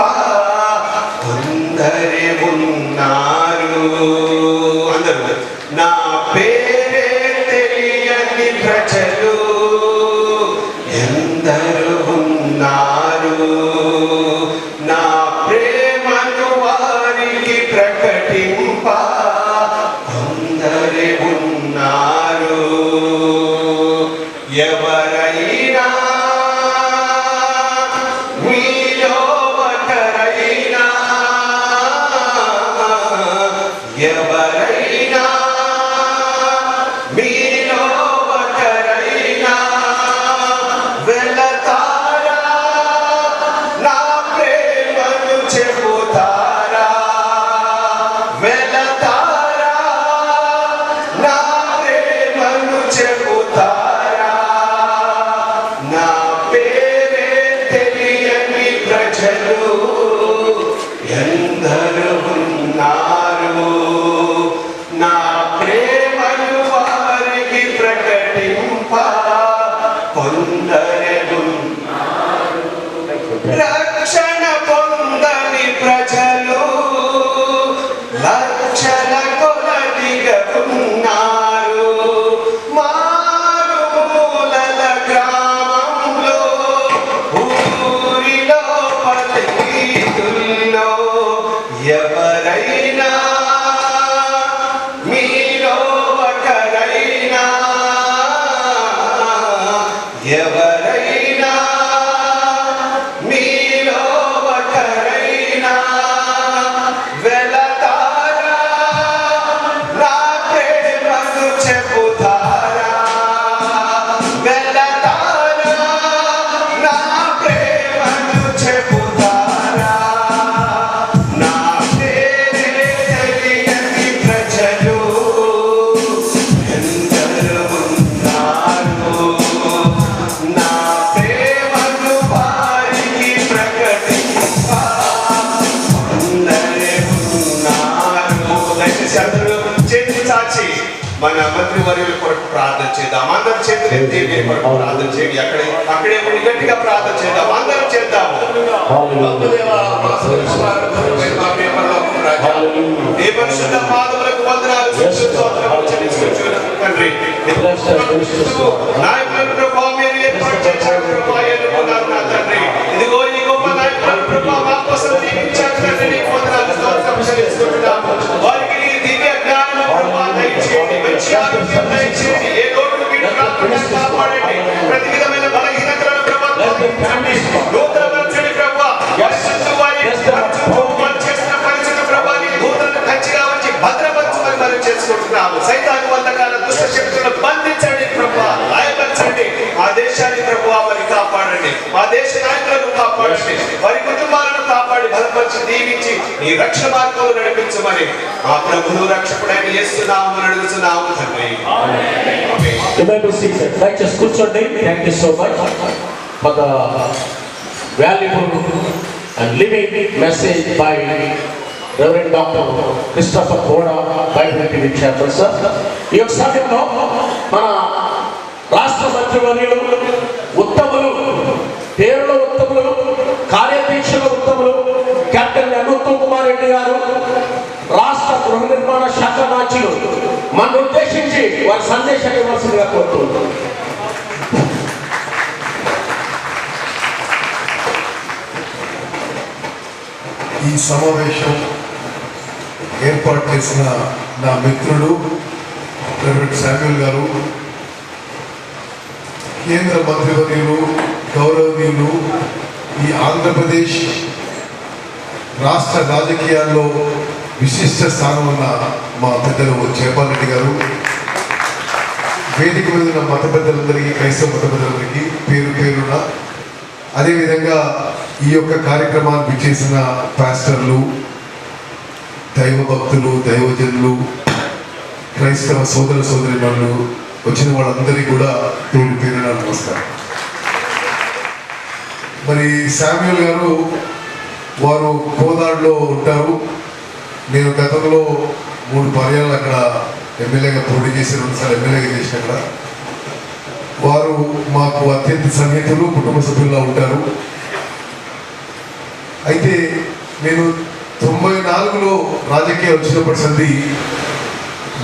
S4: కొందరే ఉన్నారు. అందరూ నా పేరే తెలియని ప్రజలు ఎందరు ఉన్నారు, నా ప్రేమను వారికి ప్రకటింప కొందరే ఉన్నారు. ఎవరైనా మీలో ఒకరైనా, ఎవరైనా మీలో ఒకరైనా వెళతారా, నా ప్రేమను చెబుతారా, వెళతారా, నా ప్రేమను చెబుతారా. నా పేరే తెలియని ప్రజలు ఎందరు ఉన్నారు, నా ప్రేమను వారికి ప్రకటింప కొందరే ఉన్నారు. రక్షణ పొందని ప్రజలు లక్షల కొలదిగా ఉన్నారు. మారుమూలల గ్రామంలో, ఊరిలో, పల్లెటూరిలో ఎవరైనా మీలో ఒకరైనా, ఎవరైనా మీలో ఒకరైనా వెళతారా, నా ప్రేమను చెబుతారా, వెళతారా, నా ప్రేమను చెబుతారా. నా పేరే తెలియని ప్రజలు ఎందరు ఉన్నారు, నా ప్రేమను వారికి ప్రకటింప కొందరే ఉన్నారు. దయచేసి అందరూ చేతులు చాచి మన మంత్రి వర్యుల కొరకు ప్రార్థన చేద్దాం. అందరం చేతులు ఎత్తి మీ కొరకు ప్రార్థన చేయండి. అక్కడే ఉండి గట్టిగా ప్రార్థన చేద్దాం. అందరం చేద్దాము. ఏ పరిశుద్ధ పాదములకు వందనాలు స్తోత్రములు చెల్లించుకుంటున్నాము తండ్రి. నాయకులను ప్రభువా మీరు ఏర్పాటు చేశారు ప్రభువా, ఎన్నుకున్నారు నా తండ్రి. ఇదిగో ఈ గొప్ప నాయకులను ప్రభువా మా కోసం నియమించారు తండ్రి. నీకు వందనాలు స్తోత్రం చెల్లించుకుంటున్నాము. వారికి నీ దివ్య జ్ఞానము ప్రభువా దయచేయండి, మంచి ఆరోగ్యం దయచేయండి, ఏ లోటు కీడు రాకుండా కాపాడండి. ప్రతి విధమైన బలహీనతలను ప్రభువా నూతనపరచండి ప్రభువా. పరిశుద్ధ వారి వారు చేసిన పరిశుద్ధ ప్రభువా నీ నూతన కంచిగా వచ్చి భద్రపరచమని మనం చేసుకుంటున్నాము. సైతాను వందకాల దుష్ట శక్తులను బంధించండి ప్రభువా, గాయపరచండి. మా దేశాన్ని ప్రభువా మరి కాపాడండి, మా దేశ నాయకులను కాపాడండి, వారి కుటుంబాలను కాపాడి బలపరిచి దీవించి నీ రక్షణ మార్గంలో నడిపించమని మా ప్రభువు రక్షకుడైన యేసునామమున అడుగుతున్నాము తండ్రి.
S1: దయచేసి కూర్చోండి. Thank you so much for the valuable and living message by reverend doctor Christopher గోడా, బైబిల్ టీవీ ఛానల్. సార్, ఈ యొక్క సమయంలో మన రాష్ట్ర మంత్రివర్యులు ఉత్తములు, పేరులో ఉత్తములు, కార్యదీక్షలో ఉత్తములు కెప్టెన్ ఉత్తమ్ కుమార్ రెడ్డి గారు, రాష్ట్ర గృహ నిర్మాణ శాఖ నాయకులు మన ఉద్దేశించి వారి సందేశాన్ని ఇవ్వాల్సిందిగా కోరుతున్నాం.
S5: ఈ సమావేశం ఏర్పాటు చేసిన నా మిత్రుడు రెవరెండ్ శామ్యూల్ గారు, కేంద్ర మంత్రివర్యులు, గౌరవనీయులు, ఈ ఆంధ్రప్రదేశ్ రాష్ట్ర రాజకీయాల్లో విశిష్ట స్థానం ఉన్న మా పెద్దలు జయపాల్ రెడ్డి గారు, వేదిక మీద ఉన్న మత పెద్దలందరికీ, క్రైస్తవ మత పెద్దలందరికీ పేరు పేరున, అదేవిధంగా ఈ యొక్క కార్యక్రమాన్ని విచ్చేసిన పాస్టర్లు, దైవ భక్తులు, దైవజనులు, క్రైస్తవ సోదర సోదరిమణులు, వచ్చిన వాళ్ళందరికీ కూడా పేరు పేరున నమస్కారం. మరి శామ్యూల్ గారు వారు కోదాడులో ఉంటారు. నేను గతంలో 3 పర్యాలు అక్కడ ఎమ్మెల్యేగా పోటీ చేసి 2 సార్లు ఎమ్మెల్యేగా చేసిన అక్కడ. వారు మాకు అత్యంత సన్నిహితులు, కుటుంబ సభ్యుల్లో ఉంటారు. అయితే నేను 94లో రాజకీయ వచ్చినప్పటి సంది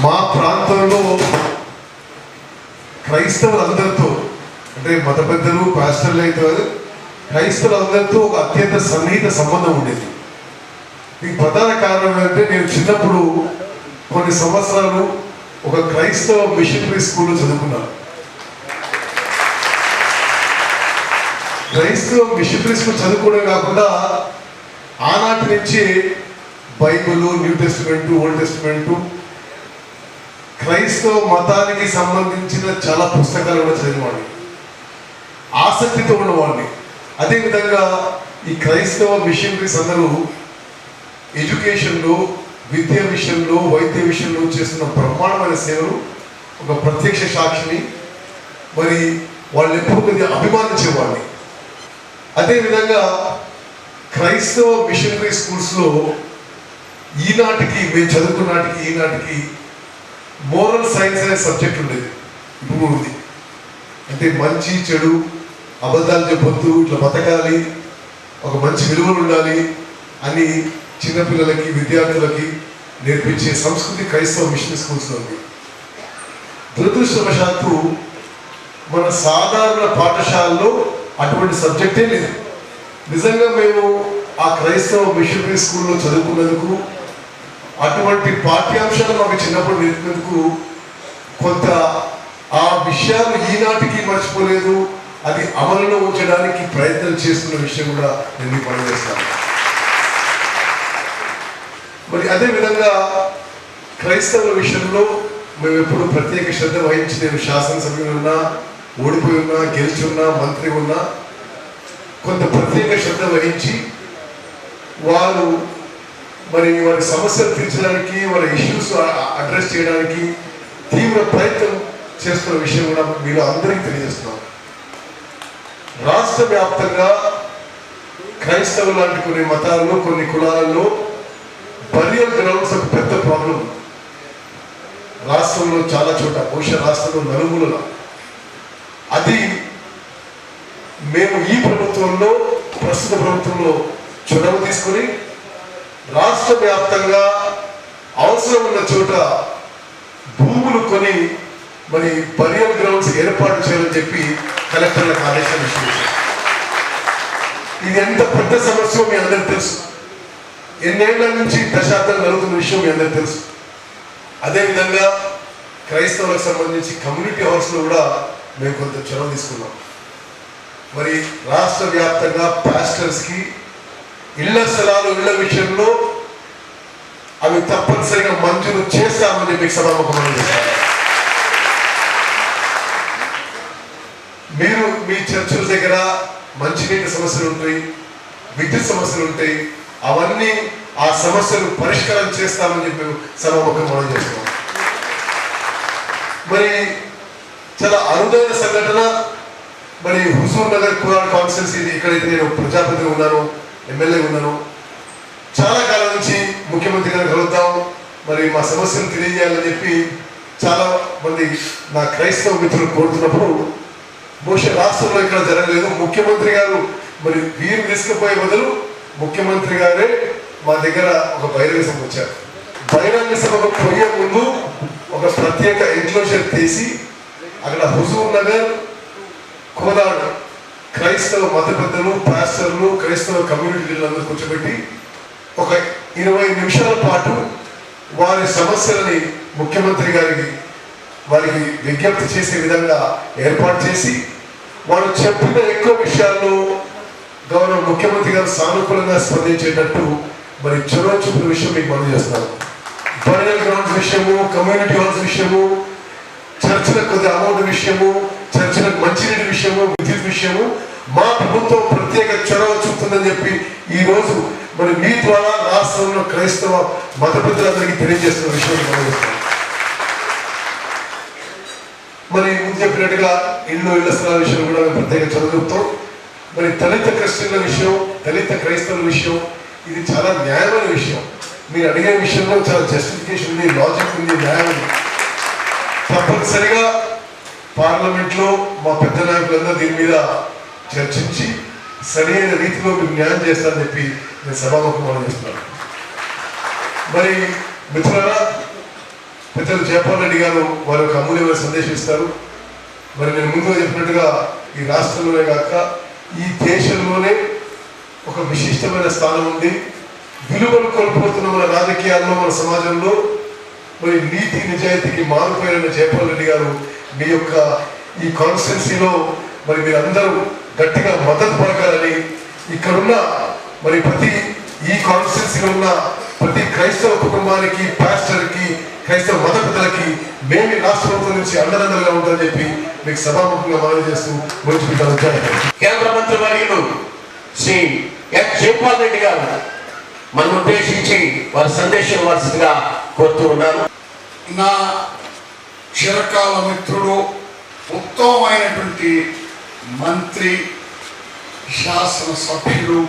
S5: మా ప్రాంతంలో క్రైస్తవులందరితో, అంటే మత పెద్దలు పాస్టర్లు అయితే క్రైస్తవులందరితో ఒక అత్యంత సన్నిహిత సంబంధం ఉండేది. దీనికి ప్రధాన కారణం ఏంటంటే నేను చిన్నప్పుడు కొన్ని సంవత్సరాలు ఒక క్రైస్తవ మిషనరీ స్కూల్లో చదువుకున్నాను. క్రైస్తవ మిషనరీ స్కూల్ చదువుకోవడం కాకుండా ఆనాటి నుంచి Bible, new testament, old testament, క్రైస్తవ మతానికి సంబంధించిన చాలా పుస్తకాలు కూడా చదివేవాడిని, ఆసక్తితో ఉన్నవాడిని. అదేవిధంగా ఈ క్రైస్తవ మిషనరీస్ అందరూ ఎడ్యుకేషన్లో, విద్య విషయంలో, వైద్య విషయంలో చేస్తున్న బ్రహ్మాండమైన సేవలు ఒక ప్రత్యక్ష సాక్షిని. మరి వాళ్ళు ఎప్పుడు కొద్దిగా అభిమానించేవాడిని. అదేవిధంగా క్రైస్తవ మిషనరీ స్కూల్స్లో ఈనాటికి మేము చదువుకున్నాటికి ఈనాటికి మోరల్ సైన్స్ అనే సబ్జెక్ట్ ఉండేది, ఇప్పుడు ఉంది. అంటే మంచి చెడు, అబద్ధాలు చెప్పొద్దు, ఇట్లా బతకాలి, ఒక మంచి విలువలు ఉండాలి అని చిన్నపిల్లలకి, విద్యార్థులకి నేర్పించే సంస్కృతి క్రైస్తవ మిషనరీ స్కూల్స్లో ఉంది. దురదృష్టవశాత్తు మన సాధారణ పాఠశాలలో అటువంటి సబ్జెక్టే లేదు. నిజంగా మేము ఆ క్రైస్తవ మిషనరీ స్కూల్లో చదువుకున్నందుకు, అటువంటి పాఠ్యాంశాలు మాకు చిన్నప్పుడు నేర్పినందుకు కొంత ఆ విషయాలు ఈనాటికి మర్చిపోలేదు. అది అమలులో ఉంచడానికి ప్రయత్నం చేస్తున్న విషయం కూడా నేను మీకు పనిచేస్తాను. మరి అదేవిధంగా క్రైస్తవుల విషయంలో మేము ఎప్పుడు ప్రత్యేక శ్రద్ధ వహించి, నేను శాసనసభ్యులు ఉన్నా, ఓడిపోయి ఉన్నా, గెలిచి ఉన్నా, మంత్రి ఉన్నా, కొంత ప్రత్యేక శ్రద్ధ వహించి వారు మరి వారి సమస్యలు తీర్చడానికి, వాళ్ళ ఇష్యూస్ అడ్రస్ చేయడానికి తీవ్ర ప్రయత్నం చేస్తున్న విషయం కూడా మీరు అందరికీ తెలియజేస్తున్నాం. రాష్ట్ర వ్యాప్తంగా క్రైస్తవులు లాంటి కొన్ని మతాలలో, కొన్ని కులాలలో బరియల్ గ్రౌండ్స్ ఒక పెద్ద ప్రాబ్లం. రాష్ట్రంలో చాలా చోట, బహుశా రాష్ట్రంలో నలుమూలల. అది మేము ఈ ప్రభుత్వంలో, ప్రస్తుత ప్రభుత్వంలో చొరవ తీసుకుని రాష్ట్ర వ్యాప్తంగా అవసరం ఉన్న చోట భూములు కొని మరి బరియల్ గ్రౌండ్స్ ఏర్పాటు చేయాలని చెప్పి కలెక్టర్లకు ఆదేశాలు ఇచ్చారు. ఇది ఎంత పెద్ద సమస్య మీ అందరికి తెలుసు. ఎన్నేళ్ల నుంచి దశాబ్దాలు జరుగుతున్న విషయం మీ అందరికి తెలుసు. అదేవిధంగా క్రైస్తవులకు సంబంధించి కమ్యూనిటీ హౌస్లో కూడా మేము కొంత చొరవ తీసుకున్నాం. మరి రాష్ట్ర వ్యాప్తంగా పాస్టర్స్కి ఇళ్ల స్థలాలు, ఇళ్ల విషయంలో అవి తప్పనిసరిగా మంజూరు చేస్తామని మీకు సభాముఖంగా చేస్తాను. మీరు మీ చర్చల దగ్గర మంచినీటి సమస్యలు ఉంటాయి, విద్యుత్ సమస్యలు ఉంటాయి, అవన్నీ ఆ సమస్యలు పరిష్కారం చేస్తామని చెప్పి సభాముఖంగా చేస్తున్నాం. మరి చాలా అరుదైన సంఘటన, మరి హుజూర్ నగర్ కురాన్ కాన్స్టిట్యున్సీ, ఇక్కడైతే నేను ప్రజాప్రతినిధి ఉన్నాను, ఎమ్మెల్యే ఉన్నాను. చాలా కాలం నుంచి ముఖ్యమంత్రి గారు కలుద్దాం, మరి మా సమస్యలు తెలియజేయాలని చెప్పి చాలా మంది నా క్రైస్తవ మిత్రులు కోరుతున్నప్పుడు, బహుశా రాష్ట్రంలో ఇక్కడ జరగలేదు. ముఖ్యమంత్రి గారు మరి వీరు తీసుకుపోయే బదులు ముఖ్యమంత్రి గారే మా దగ్గర ఒక బహిరంగ సభ వచ్చారు. బహిరంగ సభకు పోయే ముందు ఒక ప్రత్యేక ఎన్క్లోజర్ తీసి అక్కడ హుజూర్ నగర్, కోదాడు క్రైస్తవ మత పెద్దలు, పాస్టర్లు, క్రైస్తవ కమ్యూనిటీ లీడర్లందరూ కూర్చోబెట్టి ఒక 20 నిమిషాల పాటు వారి సమస్యలని ముఖ్యమంత్రి గారికి వారికి విజ్ఞప్తి చేసే విధంగా ఏర్పాటు చేసి, వాళ్ళు చెప్పిన ఎక్కువ విషయాల్లో గౌరవ ముఖ్యమంత్రి గారు సానుకూలంగా స్పందించేటట్టు మరి చొరవ చూపిన విషయం మీకు మనం చేస్తున్నాను. బరియల్ గ్రౌండ్స్ విషయము, కమ్యూనిటీ హాల్స్ విషయము, చర్చలకు కొద్ది అమౌంట్ విషయము, చర్చలకు మంచినీటి విషయము, విద్యుత్ విషయము మా ప్రభుత్వం ప్రత్యేక చొరవ చూపుతుందని చెప్పి ఈ రోజు మరి మీ ద్వారా రాష్ట్రంలో క్రైస్తవ మత పెద్దలందరికీ తెలియజేస్తున్న విషయం మనం చేస్తున్నాం. మరి ముందు చెప్పినట్టుగా ఇళ్ల స్థలాల విషయం కూడా మేము ప్రత్యేక చదువు చెప్తాం. మరి దళిత క్రిస్టియన్ల విషయం, దళిత క్రైస్తవుల విషయం, ఇది చాలా న్యాయమైన విషయం. మీరు అడిగే విషయంలో చాలా జస్టిఫికేషన్ ఉంది, లాజిక్ ఉంది, న్యాయం ఉంది. తప్పనిసరిగా పార్లమెంట్లో మా పెద్ద నాయకులందరూ దీని మీద చర్చించి సరైన రీతిలో మీకు న్యాయం చేస్తారని చెప్పి నేను సభాముఖం చేస్తున్నాను. మరి మిత్రులారా, పెద్దలు జయపాల్ రెడ్డి గారు వారి యొక్క అమూల్యమైన సందేశం ఇస్తారు. మరి నేను ముందుగా చెప్పినట్టుగా ఈ రాష్ట్రంలోనే కాక ఈ దేశంలోనే ఒక విశిష్టమైన స్థానం ఉంది. విలువలు కోల్పోతున్న మన రాజకీయాల్లో, మన సమాజంలో మరి నీతి నిజాయితీకి మారుపోయిన జయపాల్ రెడ్డి గారు మీ యొక్క ఈ కాన్స్టిట్యున్సీలో మరి మీరందరూ గట్టిగా మద్దతు పలకాలని, ఇక్కడున్న మరి ఈ కాన్స్టిట్యున్సీలో ఉన్న ప్రతి క్రైస్తవ కుటుంబానికి, పాస్టర్కి, క్రైస్తవ మత పెద్దలకి మేము రాష్ట్ర ప్రభుత్వం నుంచి అండదండలుగా ఉంటుందని చెప్పి మీకు సభాముఖంగా మనవి చేస్తూ మంచి
S1: కేంద్ర మంత్రి వర్యులు శ్రీ ఎస్ జైపాల్ రెడ్డి గారు మనం ఉద్దేశించి వారి సందేశం వరుసగా కోరుతూ ఉన్నారు.
S6: నా చిరకాల మిత్రుడు, ఉత్తమమైనటువంటి మంత్రి, శాసనసభ్యుడు,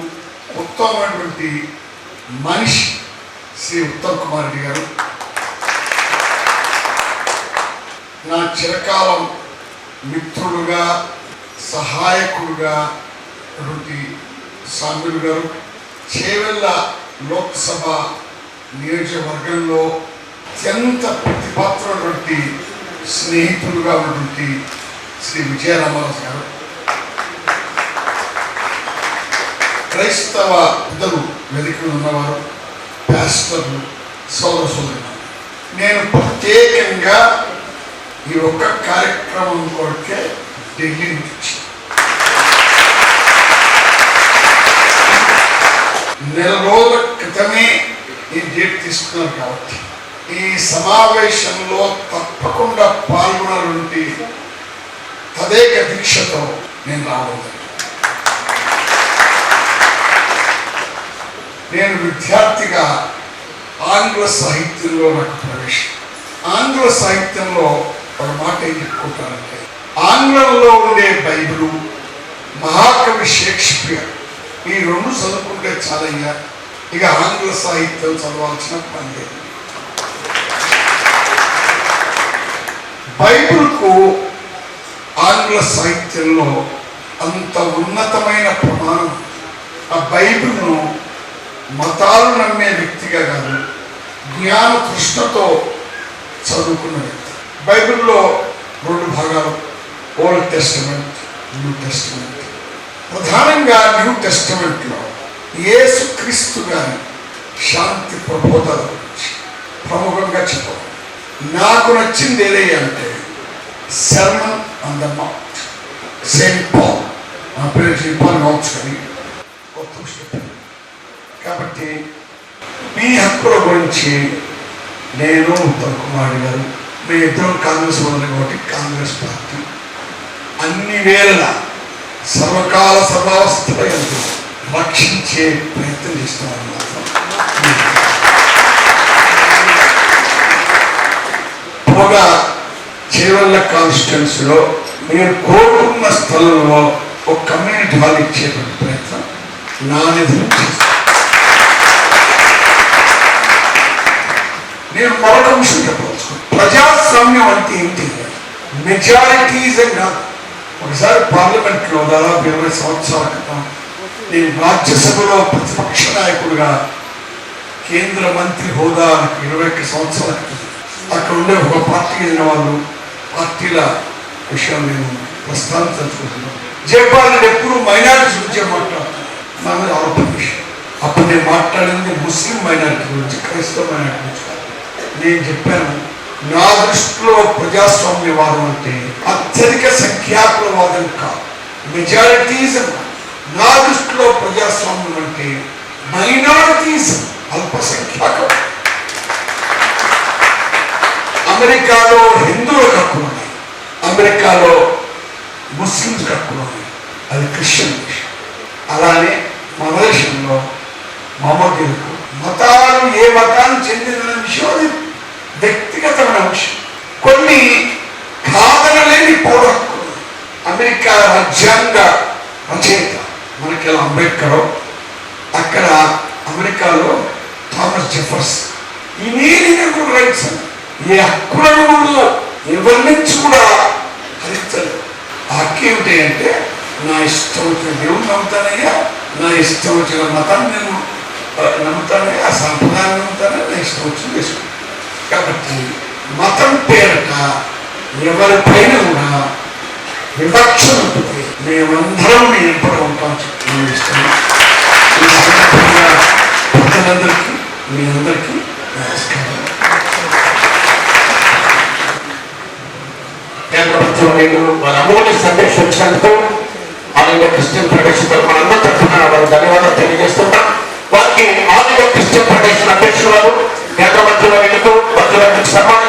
S6: ఉత్తమమైనటువంటి మనిషి శ్రీ ఉత్తమ్ కుమార్ రెడ్డి గారు, నా చిరకాలం మిత్రుడుగా, సహాయకుడుగా సామ్యులు గారు, చేవెళ్ళ లోక్సభ నియోజకవర్గంలో అత్యంత ప్రతిపాత్రటువంటి స్నేహితులుగా ఉన్నటువంటి శ్రీ విజయరామరాజు గారు, క్రైస్తవ పెద్దలు వెదికలు ఉన్నవారు, పాస్టర్లు, సోదర సోదరులు, నేను ప్రత్యేకంగా ఈ ఒక్క కార్యక్రమం కొరకే ఢిల్లీ నుంచి నెల రోజుల క్రితమే ఈ డేట్ తీసుకున్నారు కాబట్టి ఈ సమావేశంలో తప్పకుండా పాల్గొనటువంటి తదేక దీక్షతో నేను రావడం. నేను విద్యార్థిగా ఆంగ్ల సాహిత్యంలో నాకు ప్రవేశం. ఆంగ్ల సాహిత్యంలో ఒక మాట ఏం చెప్పుకుంటారంటే, ఆంగ్లంలో ఉండే బైబిలు, మహాకవి షేక్స్పియర్ ఈ రెండు చదువుకుంటే చాలయ్యా, ఇక ఆంగ్ల సాహిత్యం చదవాల్సిన పని లేదు. బైబిల్కు ఆంగ్ల సాహిత్యంలో అంత ఉన్నతమైన ప్రమాణం. ఆ బైబిల్ను మతాలు నమ్మే వ్యక్తిగా కాదు, జ్ఞాన తృష్ణతో చదువుకున్న వ్యక్తి. బైబిల్లో రెండు భాగాలు, ఓల్డ్ టెస్టమెంట్, న్యూ టెస్టమెంట్. ప్రధానంగా న్యూ టెస్టమెంట్లో యేసుక్రీస్తు గారి శాంతి ప్రబోధాల గురించి ప్రముఖంగా చెప్పాలి. నాకు నచ్చింది ఏదంటే sermon on the Mount, Saint Paul. నా పేరు సెయింట్ పాల్ కావచ్చు కానీ కాబట్టి మీ హక్కుల గురించి నేను ఉత్తమ్ కుమార్ గారు మీ ఇద్దరం కాంగ్రెస్ వాళ్ళు కాబట్టి కాంగ్రెస్ పార్టీ అన్ని వేళ సర్వకాల సర్వావస్థపై రక్షించే ప్రయత్నం చేస్తున్నాను. పోగా చేవెళ్ళ కాన్స్టిట్యున్సీలో మీరు కోరుకున్న స్థలంలో ఒక కమ్యూనిటీ హాల్ ఇచ్చేటువంటి ప్రయత్నం నా నిధులు చేస్తాను. నేను మరొక విషయం చెప్పవచ్చు. ప్రజాస్వామ్యం అంటే ఏంటి? మెజారిటీస్ కాదు. ఒకసారి పార్లమెంట్లో దాదాపు 20 సంవత్సరాల క్రితం నేను రాజ్యసభలో ప్రతిపక్ష నాయకుడిగా కేంద్ర మంత్రి హోదా 21 సంవత్సరాల క్రితం అక్కడ ఉండే ఒక పార్టీకి చెందిన వాళ్ళు పార్టీల విషయం నేను ప్రస్తావించుకుంటున్నాను. జయపాల్ రెడ్డి ఎప్పుడు మైనారిటీస్ గురించి మాట్లాడుతున్నాను. నా మీద ఆరోపణ విషయం. అప్పుడు నేను మాట్లాడింది ముస్లిం మైనారిటీ గురించి, క్రైస్తవ మైనారిటీ గురించి కాదు. నేను చెప్పాను, నా దృష్టిలో ప్రజాస్వామ్యవాదం అంటే అత్యధిక సంఖ్యాకులవాదం కాదు, మెజారిటీజం. నా దృష్టిలో ప్రజాస్వామ్యం అంటే మైనారిటీజం, అల్పసంఖ్యాకం. అమెరికాలో హిందువులకు హక్కులు ఉన్నాయి, అమెరికాలో ముస్లింస్ హక్కులు ఉన్నాయి, అది క్రిస్టియన్ దేశం. అలానే మన దేశంలో మమోదీలకు మతాలు ఏ మతానికి చెందిన విషయం వ్యక్తిగతమైన విషయం. కొన్ని కాదనలేని పౌర హక్కులు. అమెరికా రాజ్యాంగ రచయిత మనకి అంబేద్కర్ అక్కడ అమెరికాలో థామస్ జెఫర్స్ ఇనేనియర్ రైట్స్ ఏ హక్కులను కూడా ఎవరి నుంచి కూడా హరించలేదు. ఆ హక్కు ఏమిటి అంటే నా ఇష్టం వచ్చిన దేవుని నమ్ముతానయ్యా, నా ఇష్టం వచ్చిన మతాన్ని నేను నమ్ముతానయ్యా, ఆ సంప్రదాయాన్ని నమ్ముతానని నా ఇష్టం వచ్చిన చేసుకుంటాను. కాబట్టి మతం పేరట ఎవరిపైన కూడా వివక్ష ఉంటుంది. మేమందరం మీ ఎంపడ ఉంటాం చెప్తున్నాం ఇష్టం. ఈ సందర్భంగా ప్రజలందరికీ మీ అందరికీ నమస్కారం.
S1: కేంద్ర ప్రభుత్వం వారి అమూల్య సందేశం వచ్చినందుకు ఆల్ ఇండియా క్రిస్టియన్ ఫెడరేషన్ మనందరూ తరఫున వారు ధన్యవాదాలు తెలియజేస్తున్నాం. వారికి ఆల్ ఇండియా క్రిస్టియన్ ఫెడరేషన్ అధ్యక్షులు కేంద్ర మంత్రుల వీళ్ళకు సన్మానం